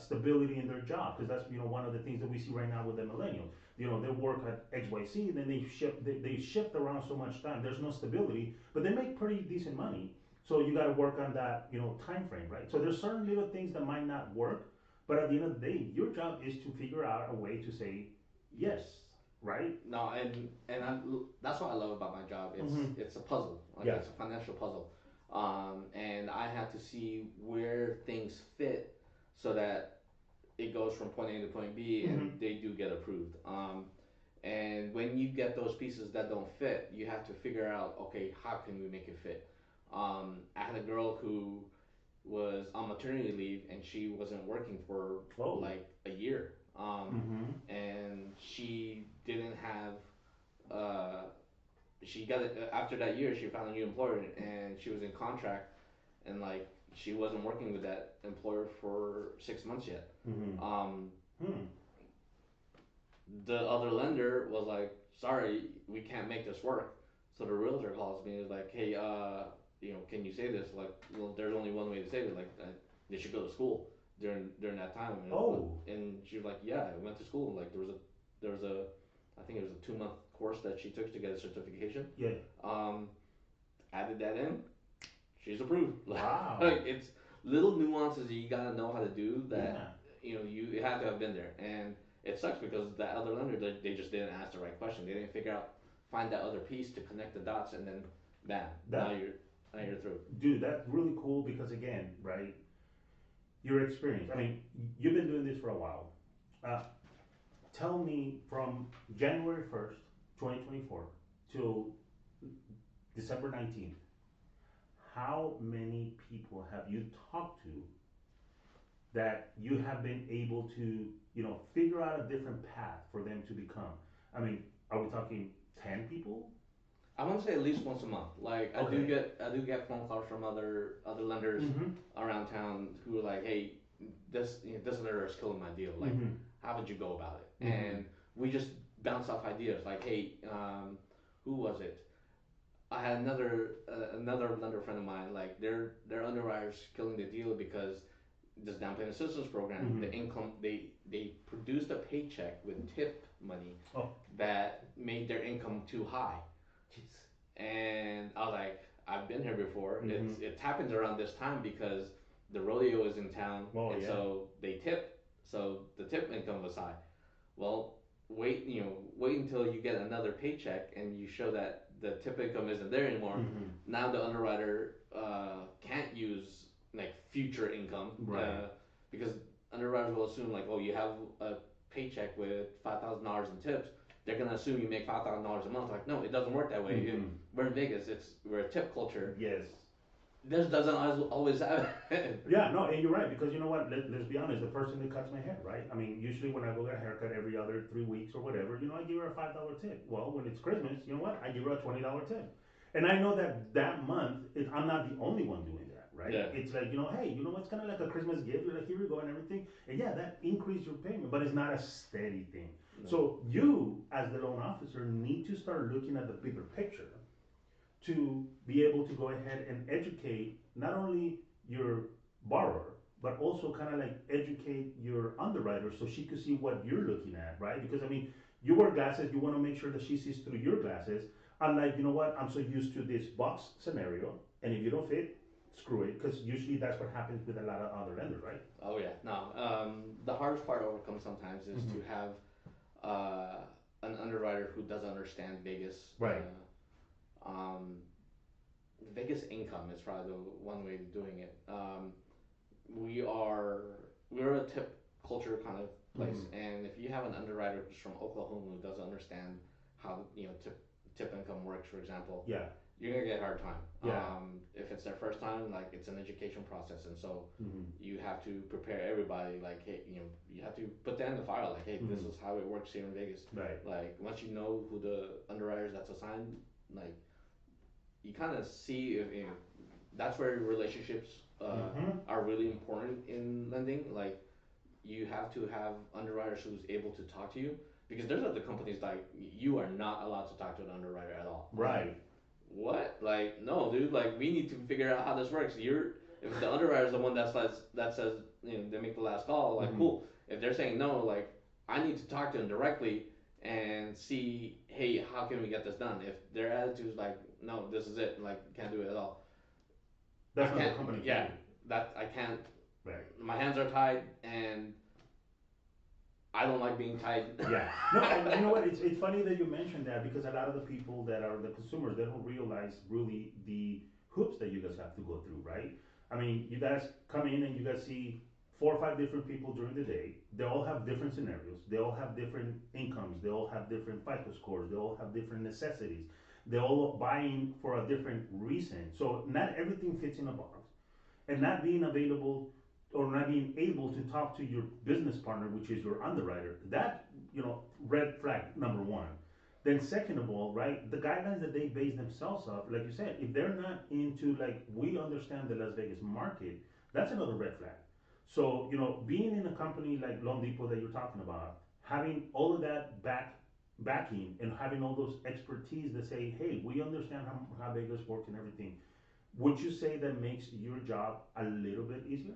stability in their job, because that's one of the things that we see right now with the millennials. They work at X Y C, then they shift around so much time. There's no stability, but they make pretty decent money. So you got to work on that time frame, right? So there's certain little things that might not work, but at the end of the day, your job is to figure out a way to say yes, right? No, that's what I love about my job. It's a puzzle. Like, Yeah. it's a financial puzzle, and I have to see where things fit so that it goes from point A to point B, and they do get approved. And when you get those pieces that don't fit, you have to figure out, okay, how can we make it fit? I had a girl who was on maternity leave and she wasn't working for like a year. And she didn't have, she got it after that year. She found a new employer and she was in contract, and like she wasn't working with that employer for 6 months yet. The other lender was like, sorry, we can't make this work. So the realtor calls me and is like, hey, can you say this? Like, well, there's only one way to say it. Like, they should go to school during that time. And she was like, yeah, I went to school. Like, there was a, I think it was a 2-month course that she took to get a certification. Yeah. Added that in, she's approved. Wow. Like, it's little nuances that you gotta know how to do that. Yeah. You have to have been there. And it sucks because that other lender, they just didn't ask the right question. They didn't find that other piece to connect the dots, and then bam, now you're through. Dude, that's really cool because again, right, your experience. I mean, you've been doing this for a while. Tell me from January 1st, 2024 till December 19th, how many people have you talked to that you have been able to, figure out a different path for them to become? I mean, are we talking 10 people? I want to say at least once a month. Like, I do get phone calls from other lenders around town who are like, hey, this lender is killing my deal. Like, how would you go about it? And we just bounce off ideas. Like, hey, who was it? I had another lender friend of mine. Like, their underwriters killing the deal because this down payment assistance program, the income they produced a paycheck with tip money that made their income too high. Jeez. And I was like, I've been here before. It happens around this time because the rodeo is in town, so they tip. So the tip income was high. Well, wait until you get another paycheck and you show that the tip income isn't there anymore. Now the underwriter can't use like future income, because underwriters will assume like, oh, you have a paycheck with $5,000 in tips. They're gonna assume you make $5,000 a month. Like, no, it doesn't work that way. We're in Vegas. We're a tip culture. Yes. This doesn't always happen. Yeah, no, and you're right, because you know what? Let's be honest. The person that cuts my hair, right? I mean, usually when I go get a haircut every other 3 weeks or whatever, I give her a $5 tip. Well, when it's Christmas, you know what? I give her a $20 tip, and I know that month I'm not the only one doing that, right? Yeah. It's like, hey, it's kind of like a Christmas gift. Like, here we go and everything, and yeah, that increased your payment, but it's not a steady thing. No. So you, as the loan officer, need to start looking at the bigger picture to be able to go ahead and educate not only your borrower, but also kind of like educate your underwriter so she could see what you're looking at, right? Because I mean, you wear glasses, you want to make sure that she sees through your glasses. Unlike, I'm so used to this box scenario, and if you don't fit, screw it, because usually that's what happens with a lot of other lenders, right? Oh yeah, no. The hardest part to overcome sometimes is to have an underwriter who doesn't understand Vegas. Right. Vegas income is probably the one way of doing it. We're a tip culture kind of place, and if you have an underwriter who's from Oklahoma who doesn't understand how tip income works, for example, you're gonna get a hard time. If it's their first time, like, it's an education process, and so you have to prepare everybody. Like, hey, you have to put that in the file. Like, hey, this is how it works here in Vegas. Right. Like, once you know who the underwriters that's assigned, like, you kind of see if that's where relationships are really important in lending. Like, you have to have underwriters who's able to talk to you, because there's other companies like you are not allowed to talk to an underwriter at all. Right. What? Like, no, dude. Like, we need to figure out how this works. If the underwriter is the one that says, they make the last call. Like, cool. If they're saying no, like, I need to talk to them directly and see, hey, how can we get this done? If their attitude is like, no, this is it. Like, can't do it at all. That's not the company. Yeah, that I can't. Right. My hands are tied, and I don't like being tied. Yeah. No, and you know what? It's funny that you mentioned that, because a lot of the people that are the consumers, they don't realize really the hoops that you guys have to go through, right? I mean, you guys come in and you guys see 4 or 5 different people during the day. They all have different scenarios. They all have different incomes. They all have different FICO scores. They all have different necessities. They're all buying for a different reason. So not everything fits in a box. And not being available or not being able to talk to your business partner, which is your underwriter, that, red flag number one. Then second of all, right, the guidelines that they base themselves off, like you said, if they're not into, like, we understand the Las Vegas market, that's another red flag. So, being in a company like Loan Depot that you're talking about, having all of that backing and having all those expertise that say, hey, we understand how Vegas works and everything, would you say that makes your job a little bit easier?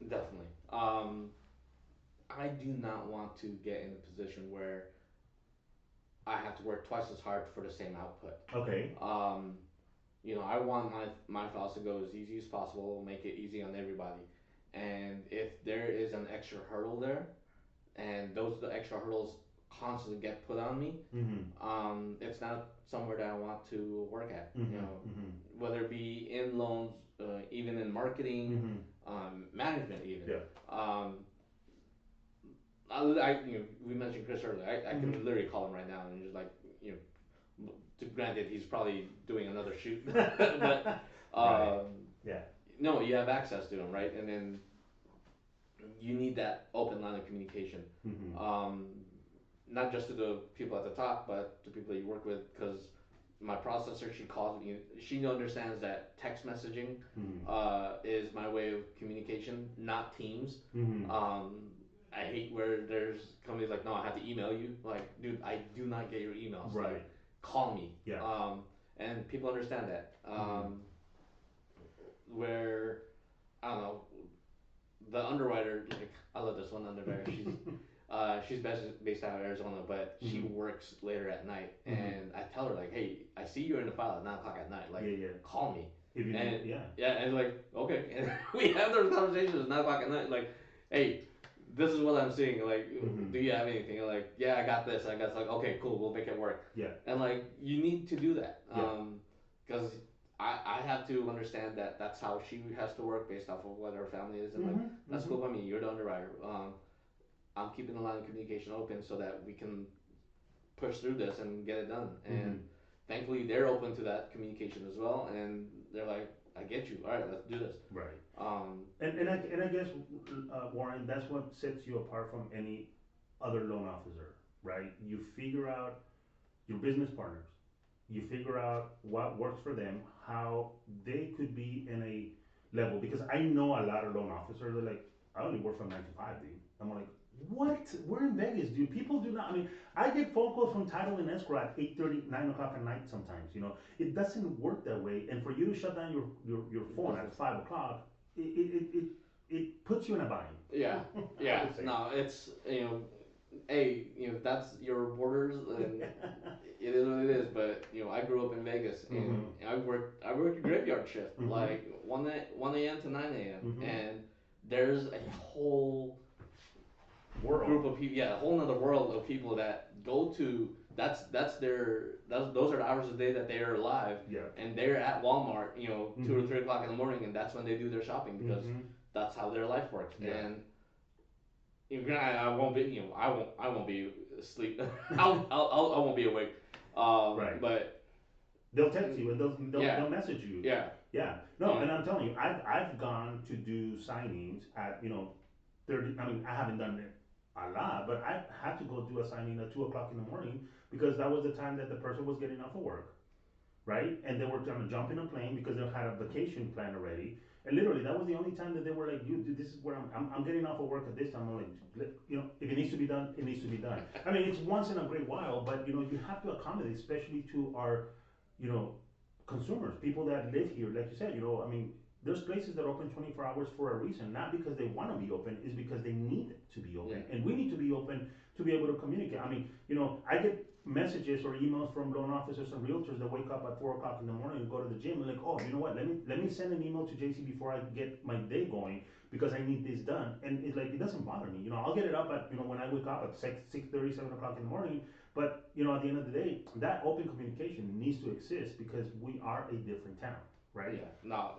Definitely. I do not want to get in a position where I have to work twice as hard for the same output. Okay. I want my files to go as easy as possible, make it easy on everybody. And if there is an extra hurdle there, and the extra hurdles constantly get put on me, it's not somewhere that I want to work at. Whether it be in loans, even in marketing, management, even. Yeah. We mentioned Chris earlier. I can literally call him right now and just like, granted he's probably doing another shoot, but right. Yeah. No, you have access to him, right? And then you need that open line of communication. Not just to the people at the top, but to people that you work with, because my processor, she calls me. She understands that text messaging is my way of communication, not Teams. I hate where there's companies like, no, I have to email you. Like, dude, I do not get your emails. Right. Like, call me. Yeah. And people understand that. Where, I don't know, the underwriter, like, I love this one underwriter. She's based out of Arizona, but she works later at night. And I tell her, like, hey, I see you're in the file at 9 o'clock at night. Like, call me. If you and need, and like, okay. And we have those conversations at 9 o'clock at night. Like, hey, this is what I'm seeing. Like, do you have anything? And like, yeah, I got this. I got, like, okay, cool, we'll make it work. Yeah. And like, you need to do that. Because I have to understand that that's how she has to work based off of what her family is. And like, that's cool by me. You're the underwriter. I'm keeping the line of communication open so that we can push through this and get it done. And thankfully, they're open to that communication as well. And they're like, I get you. All right, let's do this. Right. And I guess, Warren, that's what sets you apart from any other loan officer, right? You figure out your business partners. You figure out what works for them, how they could be in a level. Because I know a lot of loan officers are like, I only work from 9 to 5, dude. I'm like, what? We're in Vegas, dude. People do not. I mean, I get phone calls from title and escrow at 8:30, 9 o'clock at night sometimes. It doesn't work that way. And for you to shut down your phone at 5 o'clock, it puts you in a bind. Yeah, yeah. No, it's that's your borders, and it is what it is. But I grew up in Vegas, and I worked a graveyard shift, like 1 a.m. to 9 a.m. And there's a whole group of people, a whole nother world of people that go to. Those are the hours of the day that they are alive, and they're at Walmart, 2 or 3 o'clock in the morning, and that's when they do their shopping because that's how their life works. And I won't be, I won't be asleep. I won't be awake. Right. But they'll text you and they'll message you. Yeah. Yeah. No, and I'm telling you, I've gone to do signings at 30. I mean, I haven't done it a lot, but I had to go do a signing at 2 o'clock in the morning because that was the time that the person was getting off of work. right? And they were going to jump in a plane because they had a vacation plan already. And literally, that was the only time that they were like, dude, this is where I'm getting off of work at this time. I'm like, if it needs to be done, it needs to be done. I mean, it's once in a great while, but, you have to accommodate, especially to our, you know, consumers, people that live here. Like you said, I mean, there's places that open 24 hours for a reason, not because they want to be open, is because they need to be open. Yeah. And we need to be open to be able to communicate. I mean, I get messages or emails from loan officers and realtors that wake up at 4 o'clock in the morning and go to the gym and like, oh, you know what? Let me send an email to JC before I get my day going because I need this done. And it's like it doesn't bother me. I'll get it up at when I wake up at 6:30, 7 o'clock in the morning. But at the end of the day, that open communication needs to exist because we are a different town, right? Yeah. No,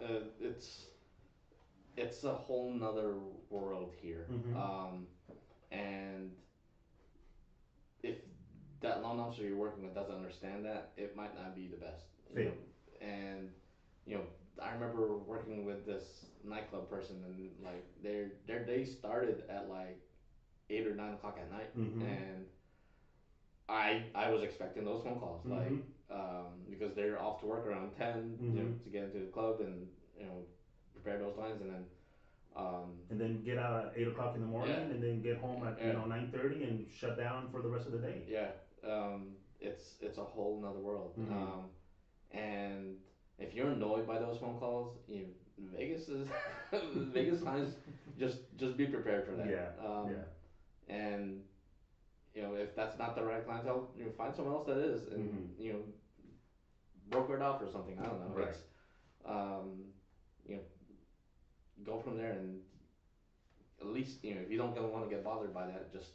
it's a whole nother world here. Mm-hmm. And if that loan officer you're working with doesn't understand that, it might not be the best. Fail. And I remember working with this nightclub person, and like their day started at like 8 or 9 o'clock at night, Mm-hmm. and I was expecting those phone calls, Mm-hmm. like because they're off to work around 10, Mm-hmm. to get into the club and prepare those lines, and then And then get out at 8 o'clock in the morning, Yeah. and then get home at Yeah. 9:30 and shut down for the rest of the day. yeah, it's a whole nother world. Mhm. And if you're annoyed by those phone calls, Vegas is Vegas times. Just be prepared for that. Yeah. Yeah. And if that's not the right clientele, find someone else that is, and Mhm. broker it out for something. I don't know. Right. It's you know go from there, and at least if you don't gonna want to get bothered by that, just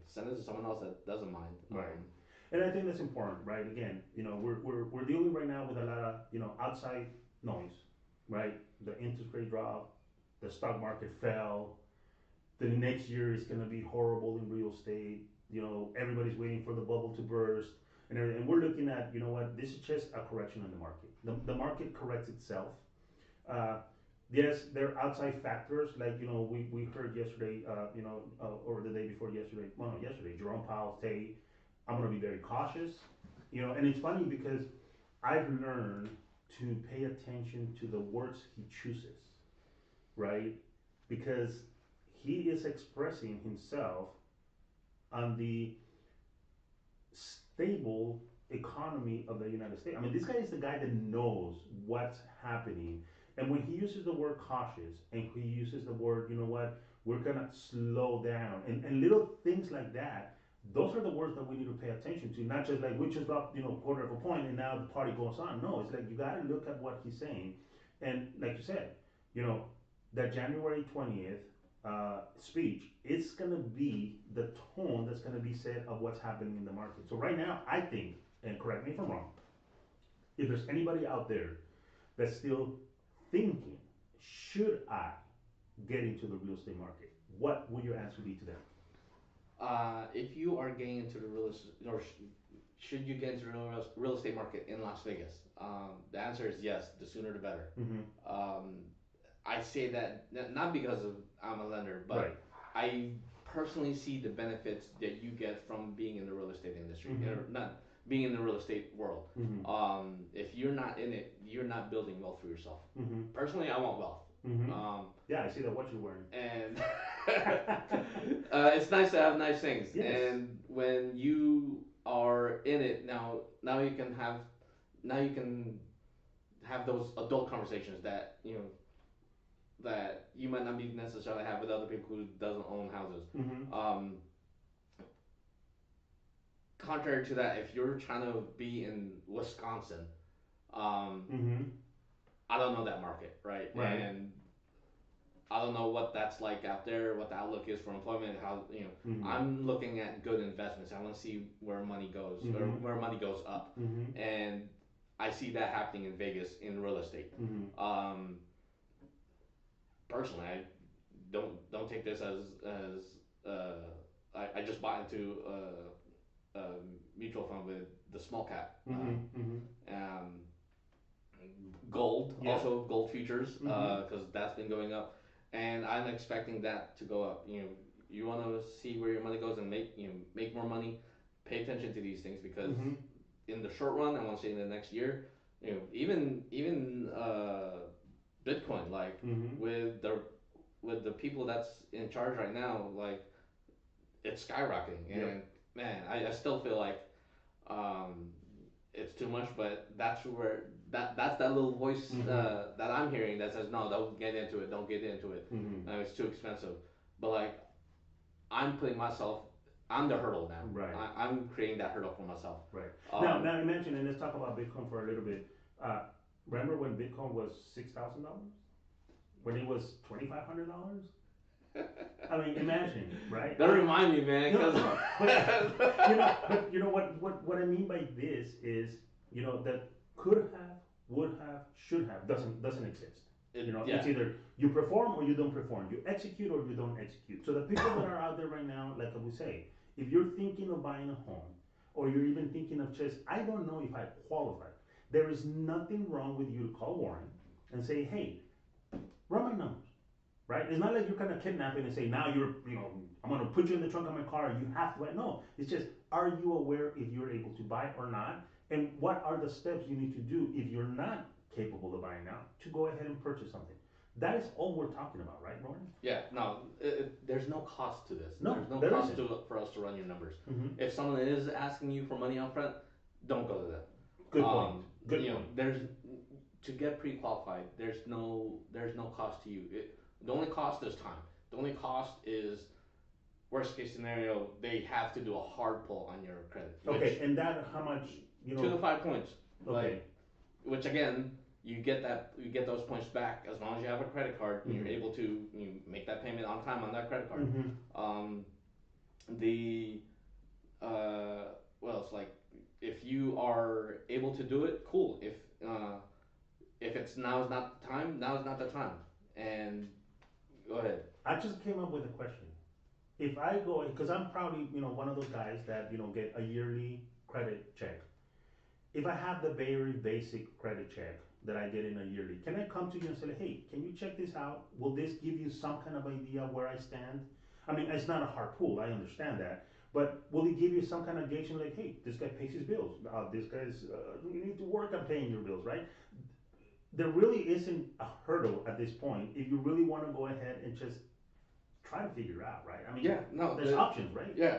send it to someone else that doesn't mind. Right. And I think that's important, right? Again, we're dealing right now with a lot of outside noise, right? The interest rate drop, the stock market fell. The next year is going to be horrible in real estate. Everybody's waiting for the bubble to burst, and everything. And we're looking at, what? This is just a correction in the market. The market corrects itself. Uh, yes, there are outside factors like we heard yesterday, or the day before yesterday. Well, no, yesterday, Jerome Powell say, "I'm going to be very cautious." And it's funny because I've learned to pay attention to the words he chooses, right? Because he is expressing himself on the stable economy of the United States. I mean, this guy is the guy that knows what's happening. And when he uses the word cautious and he uses the word, we're going to slow down and little things like that, those are the words that we need to pay attention to. Not just like we just dropped, quarter of a point and now the party goes on. No, it's like you got to look at what he's saying. And like you said, that January 20th speech, it's going to be the tone that's going to be said of what's happening in the market. So right now, I think, and correct me if I'm wrong, if there's anybody out there that's still thinking, should I get into the real estate market? What would your answer be to them? If you are getting into the real estate, or should you get into the real estate market in Las Vegas? The answer is yes. The sooner the better. Mm-hmm. I say that not because I'm a lender, but Right. I personally see the benefits that you get from being in the real estate industry, Mhm. or not being in the real estate world. Mm-hmm. If you're not in it, you're not building wealth for yourself. Mm-hmm. Personally, I want wealth. Mm-hmm. Yeah, I see that what you're wearing. And it's nice to have nice things. Yes. And when you are in it now you can have those adult conversations that that you might not be necessarily have with other people who doesn't own houses. Mm-hmm. Contrary to that, if you're trying to be in Wisconsin, Mm-hmm. I don't know that market, right? Right. And I don't know what that's like out there, what the outlook is for employment, how Mm-hmm. I'm looking at good investments. I want to see where money goes, or Mhm. where money goes up, Mm-hmm. and I see that happening in Vegas in real estate. Mm-hmm. Personally, I don't take this as I just bought into a mutual fund with the small cap. Mm-hmm. Mm-hmm. Gold, Yeah. also gold futures, Mhm. because that's been going up, and I'm expecting that to go up. You want to see where your money goes and make more money. Pay attention to these things because Mhm. in the short run, I want to say in the next year, even Bitcoin, like with the people that's in charge right now, like it's skyrocketing, and man, I still feel like um, it's too much, but that's where that's that little voice that I'm hearing that says no, don't get into it, don't get into it, it's too expensive. But like I'm putting myself, I'm the hurdle now. Right. I'm creating that hurdle for myself. Right. Now imagine, and let's talk about Bitcoin for a little bit. Remember when Bitcoin was $6,000? When it was $2,500? I mean, imagine, right? Don't remind me, man. No, but you know what I mean by this is, that could have, would have, should have doesn't exist. It's either you perform or you don't perform. You execute or you don't execute. So the people that are out there right now, like I would say, if you're thinking of buying a home, or you're even thinking of just, I don't know if I qualify, there is nothing wrong with you to call Warren and say, hey, run my numbers, right? It's not like you're kind of kidnapping and say, now I'm going to put you in the trunk of my car and you have to buy. No, it's just, are you aware if you're able to buy or not? And what are the steps you need to do if you're not capable of buying now to go ahead and purchase something? That is all we're talking about, right, Rowan? Yeah, no, there's no cost to this. No, there's no there cost isn't. for us to run your numbers. If someone is asking you for money up front, don't go to them. Good point. Good point. There's to get pre-qualified. There's no cost to you. The only cost is time. The only cost is worst case scenario. They have to do a hard pull on your credit. Okay, and that how much? 2 to 5 points. Okay. Which again, you get those points back as long as you have a credit card and you're able to make that payment on time on that credit card. Well, it's like if you are able to do it, cool. If it's now is not the time, now is not the time. And go ahead. I just came up with a question. If I go, because I'm probably one of those guys that get a yearly credit check. If I have the very basic credit check that I get in a yearly, can I come to you and say, hey, can you check this out? Will this give you some kind of idea where I stand? I mean, it's not a hard pull, I understand that. But will it give you some kind of gauge like, hey, this guy pays his bills. This guy's, you need to work on paying your bills, right? There really isn't a hurdle at this point if you really want to go ahead and just try to figure out, right? I mean, there's options, right? Yeah.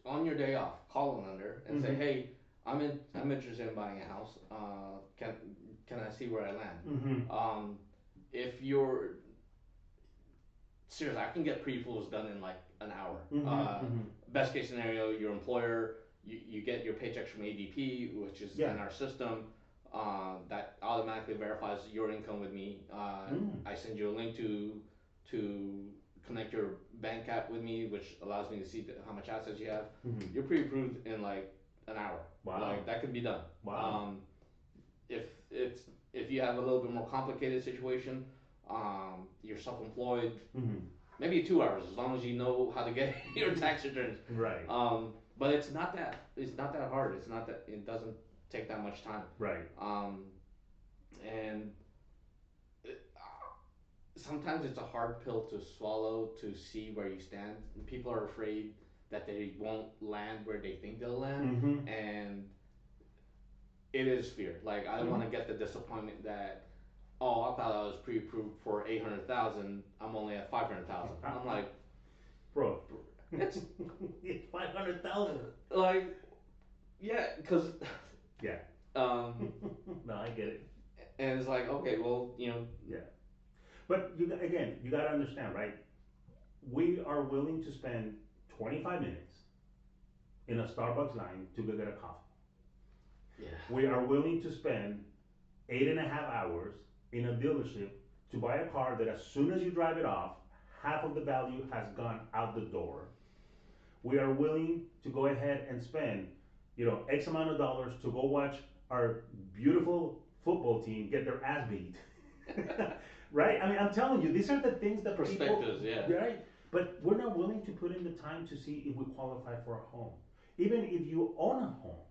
On your day off, call a lender and say, hey, I'm interested in buying a house. Can I see where I land? If you're serious, I can get pre-pools done in like an hour. Best case scenario, your employer, you get your paychecks from ADP, which is in our system. That automatically verifies your income with me. I send you a link to connect your bank app with me, which allows me to see how much assets you have. You're pre-approved in like an hour. Wow. Like that can be done. Wow. If you have a little bit more complicated situation, you're self-employed, maybe 2 hours, as long as you know how to get your tax returns. Right. But it's not that hard. It doesn't take that much time. Right. And sometimes it's a hard pill to swallow to see where you stand. People are afraid that they won't land where they think they'll land, and it is fear. Like I don't want to get the disappointment that, oh, I thought I was pre-approved for 800,000. I'm only at 500,000. I'm like, bro, it's 500,000. Like, yeah, because yeah. No, I get it. And it's like, okay, well, Yeah. But you got to understand, right? We are willing to spend 25 minutes in a Starbucks line to go get a coffee. Yeah. We are willing to spend 8.5 hours in a dealership to buy a car that as soon as you drive it off, half of the value has gone out the door. We are willing to go ahead and spend, X amount of dollars to go watch our beautiful football team get their ass beat. Right? I mean, I'm telling you, these are the things that perspectives, people, right? But we're not willing to put in the time to see if we qualify for a home. Even if you own a home,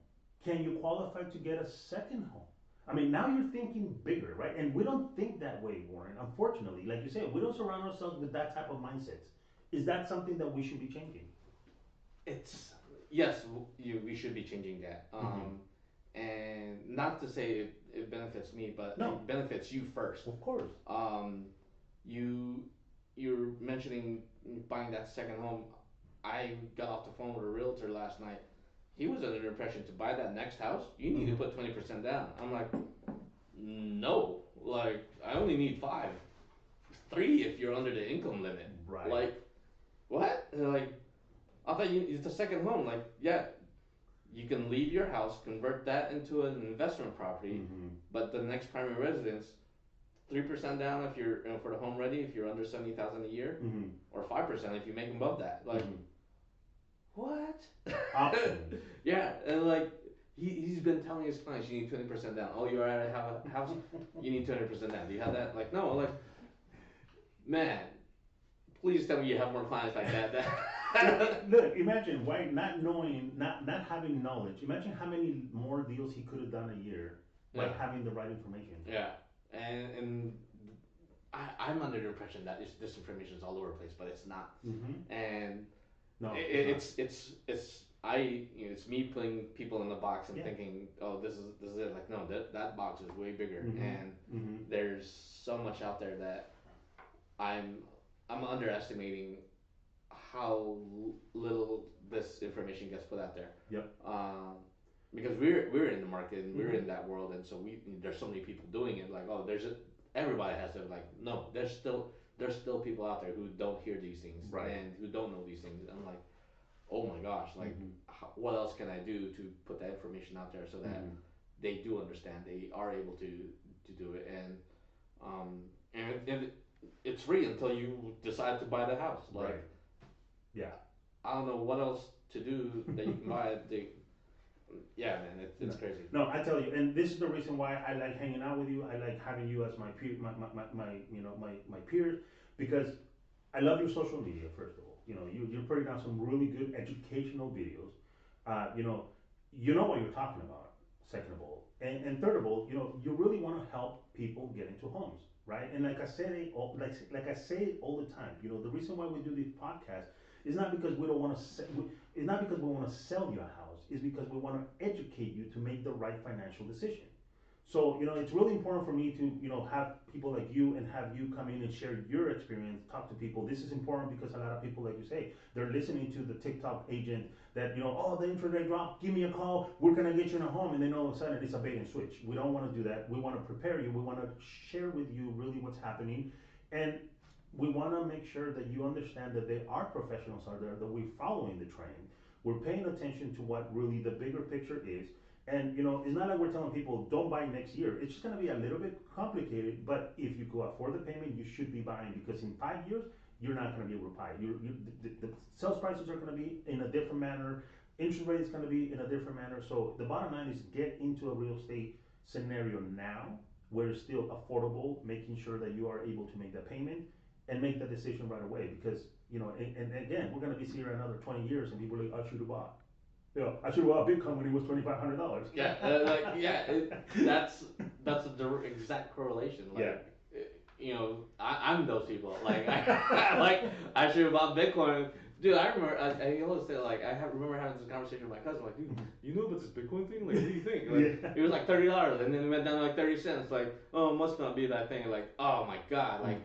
can you qualify to get a second home? I mean, now you're thinking bigger, right? And we don't think that way, Warren. Unfortunately, like you said, we don't surround ourselves with that type of mindsets. Is that something that we should be changing? It's yes, we should be changing that. And not to say it benefits me, but No. it benefits you first. Of course. You're mentioning buying that second home. I got off the phone with a realtor last night. He was under the impression to buy that next house, you need to put 20% down. I'm like, no, like I only need 5, 3 if you're under the income limit. Right. Like, what? And like, I thought it's a second home. Like, yeah, you can leave your house, convert that into an investment property, but the next primary residence, 3% down if you're for the home ready if you're under 70,000 a year, or 5% if you make above that. Like, what? Option. Yeah, and like he's been telling his clients, you need 20% down. Oh, you're at a house, you need 20% down. Do you have that? Like, no. Like, man, please tell me you have more clients like that. Look, imagine why not knowing, not having knowledge. Imagine how many more deals he could have done a year by having the right information. Yeah, and I'm under the impression that this information is all over the place, but it's not. And no, it's me putting people in the box and thinking, oh, this is it. Like, no, that box is way bigger, and there's so much out there that I'm underestimating how little this information gets put out there. Yep. Because we're in the market and we're in that world, and so there's so many people doing it. Like, oh, everybody has to, like, no, there's still people out there who don't hear these things and who don't know these things. I'm like, oh my gosh, like, what else can I do to put that information out there so that they do understand, they are able to do it, and it's free until you decide to buy the house. Like, right. Yeah. I don't know what else to do that you can buy it. Yeah, man, it's crazy. No, I tell you, and this is the reason why I like hanging out with you. I like having you as my peer, my peers, because I love your social media. First of all, you're putting out some really good educational videos. You know what you're talking about. Second of all, and third of all, you really want to help people get into homes, right? And like I say all the time, the reason why we do these podcasts is not because we don't want to. It's not because we want to sell you a house. It's because we want to educate you to make the right financial decision. So it's really important for me to have people like you and have you come in and share your experience, talk to people. This is important because a lot of people, like you say, they're listening to the TikTok agent that oh, the interest rate dropped, give me a call, we're gonna get you in a home, and then all of a sudden it's a bait and switch. We don't want to do that. We want to prepare you. We want to share with you really what's happening, and we want to make sure that you understand that there are professionals out there, that we're following the trend. We're paying attention to what really the bigger picture is. And it's not like we're telling people don't buy next year. It's just going to be a little bit complicated, but if you go afford the payment, you should be buying, because in 5 years, you're not going to be able to buy. The sales prices are going to be in a different manner. Interest rate is going to be in a different manner. So the bottom line is get into a real estate scenario now where it's still affordable, making sure that you are able to make that payment and make that decision right away, because and again, we're going to be here another 20 years and people are like, I should have bought. I should have bought a Bitcoin when it was $2,500. Yeah, that's the exact correlation. Like, I'm those people. Like, I should have bought Bitcoin. Dude, I remember, I always say, like, remember having this conversation with my cousin, like, dude, you know about this Bitcoin thing? Like, what do you think? Like, it was like $30, and then it went down to like 30 cents. Like, oh, it must not be that thing. Like, oh my God. Like,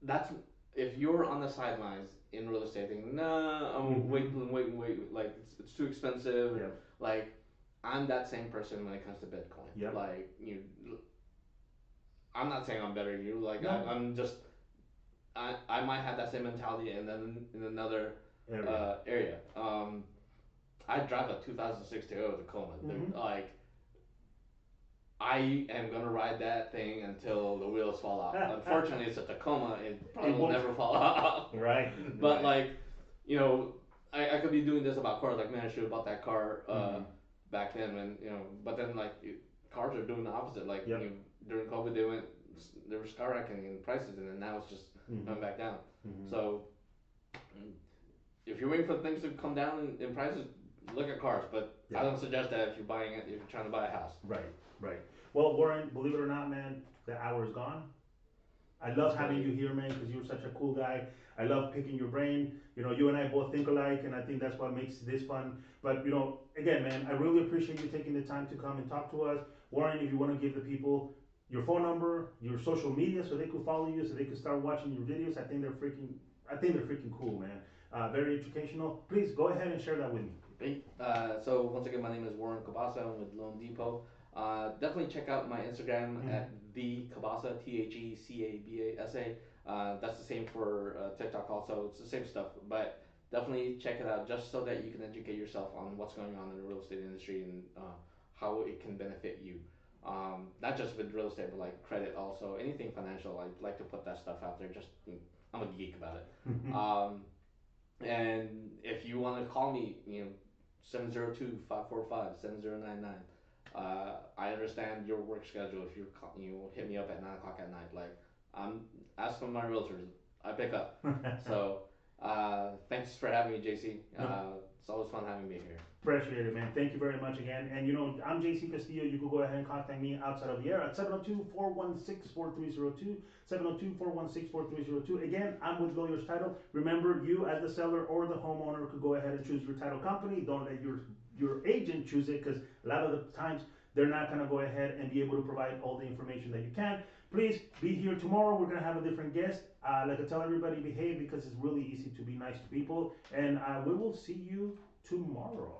that's, if you're on the sidelines in real estate thinking, nah, I'm wait, like, it's too expensive. Yeah. Like, I'm that same person when it comes to Bitcoin. Yeah. Like, I'm not saying I'm better than you. Like, no. I'm just, I might have that same mentality, and then in another area. I drive a 2006 Toyota Tacoma. Like, I am gonna ride that thing until the wheels fall off. Unfortunately, it's a Tacoma; it probably will never fall off. Right. But like, I could be doing this about cars. Like, man, I should have bought that car back then. When but then like cars are doing the opposite. Like, during COVID, they were skyrocketing in prices, and then now it's just coming back down. So if you're waiting for things to come down in prices, look at cars. But I don't suggest that if you're trying to buy a house. Right. Well, Warren, believe it or not, man, the hour is gone. I love having you here, man, because you're such a cool guy. I love picking your brain. You know, you and I both think alike, and I think that's what makes this fun. But, you know, again, man, I really appreciate you taking the time to come and talk to us. Warren, if you want to give the people your phone number, your social media, so they could follow you, so they could start watching your videos. I think they're freaking cool, man. Very educational. Please go ahead and share that with me. Great. So once again, my name is Warren Cabasa. I'm with Loan Depot. Definitely check out my Instagram at the Cabasa, TheCabasa. That's the same for TikTok also. It's the same stuff, but definitely check it out just so that you can educate yourself on what's going on in the real estate industry and how it can benefit you. Not just with real estate, but like credit also. Anything financial, I like to put that stuff out there. Just I'm a geek about it. And if you want to call me, 702-545-7099. I understand your work schedule. If you hit me up at 9 o'clock at night, like ask one of my realtors, I pick up. So thanks for having me, JC. It's always fun having me here. Appreciate it, man. Thank you very much again. And I'm JC Castillo. You can go ahead and contact me outside of the air at 702-416-4302. 702-416-4302. Again, I'm with Lawyer's Title. Remember, you as the seller or the homeowner could go ahead and choose your title company. Don't let your agent choose it, because a lot of the times they're not going to go ahead and be able to provide all the information that you can. Please be here tomorrow. We're going to have a different guest. Like I tell everybody, behave, because it's really easy to be nice to people. And we will see you tomorrow.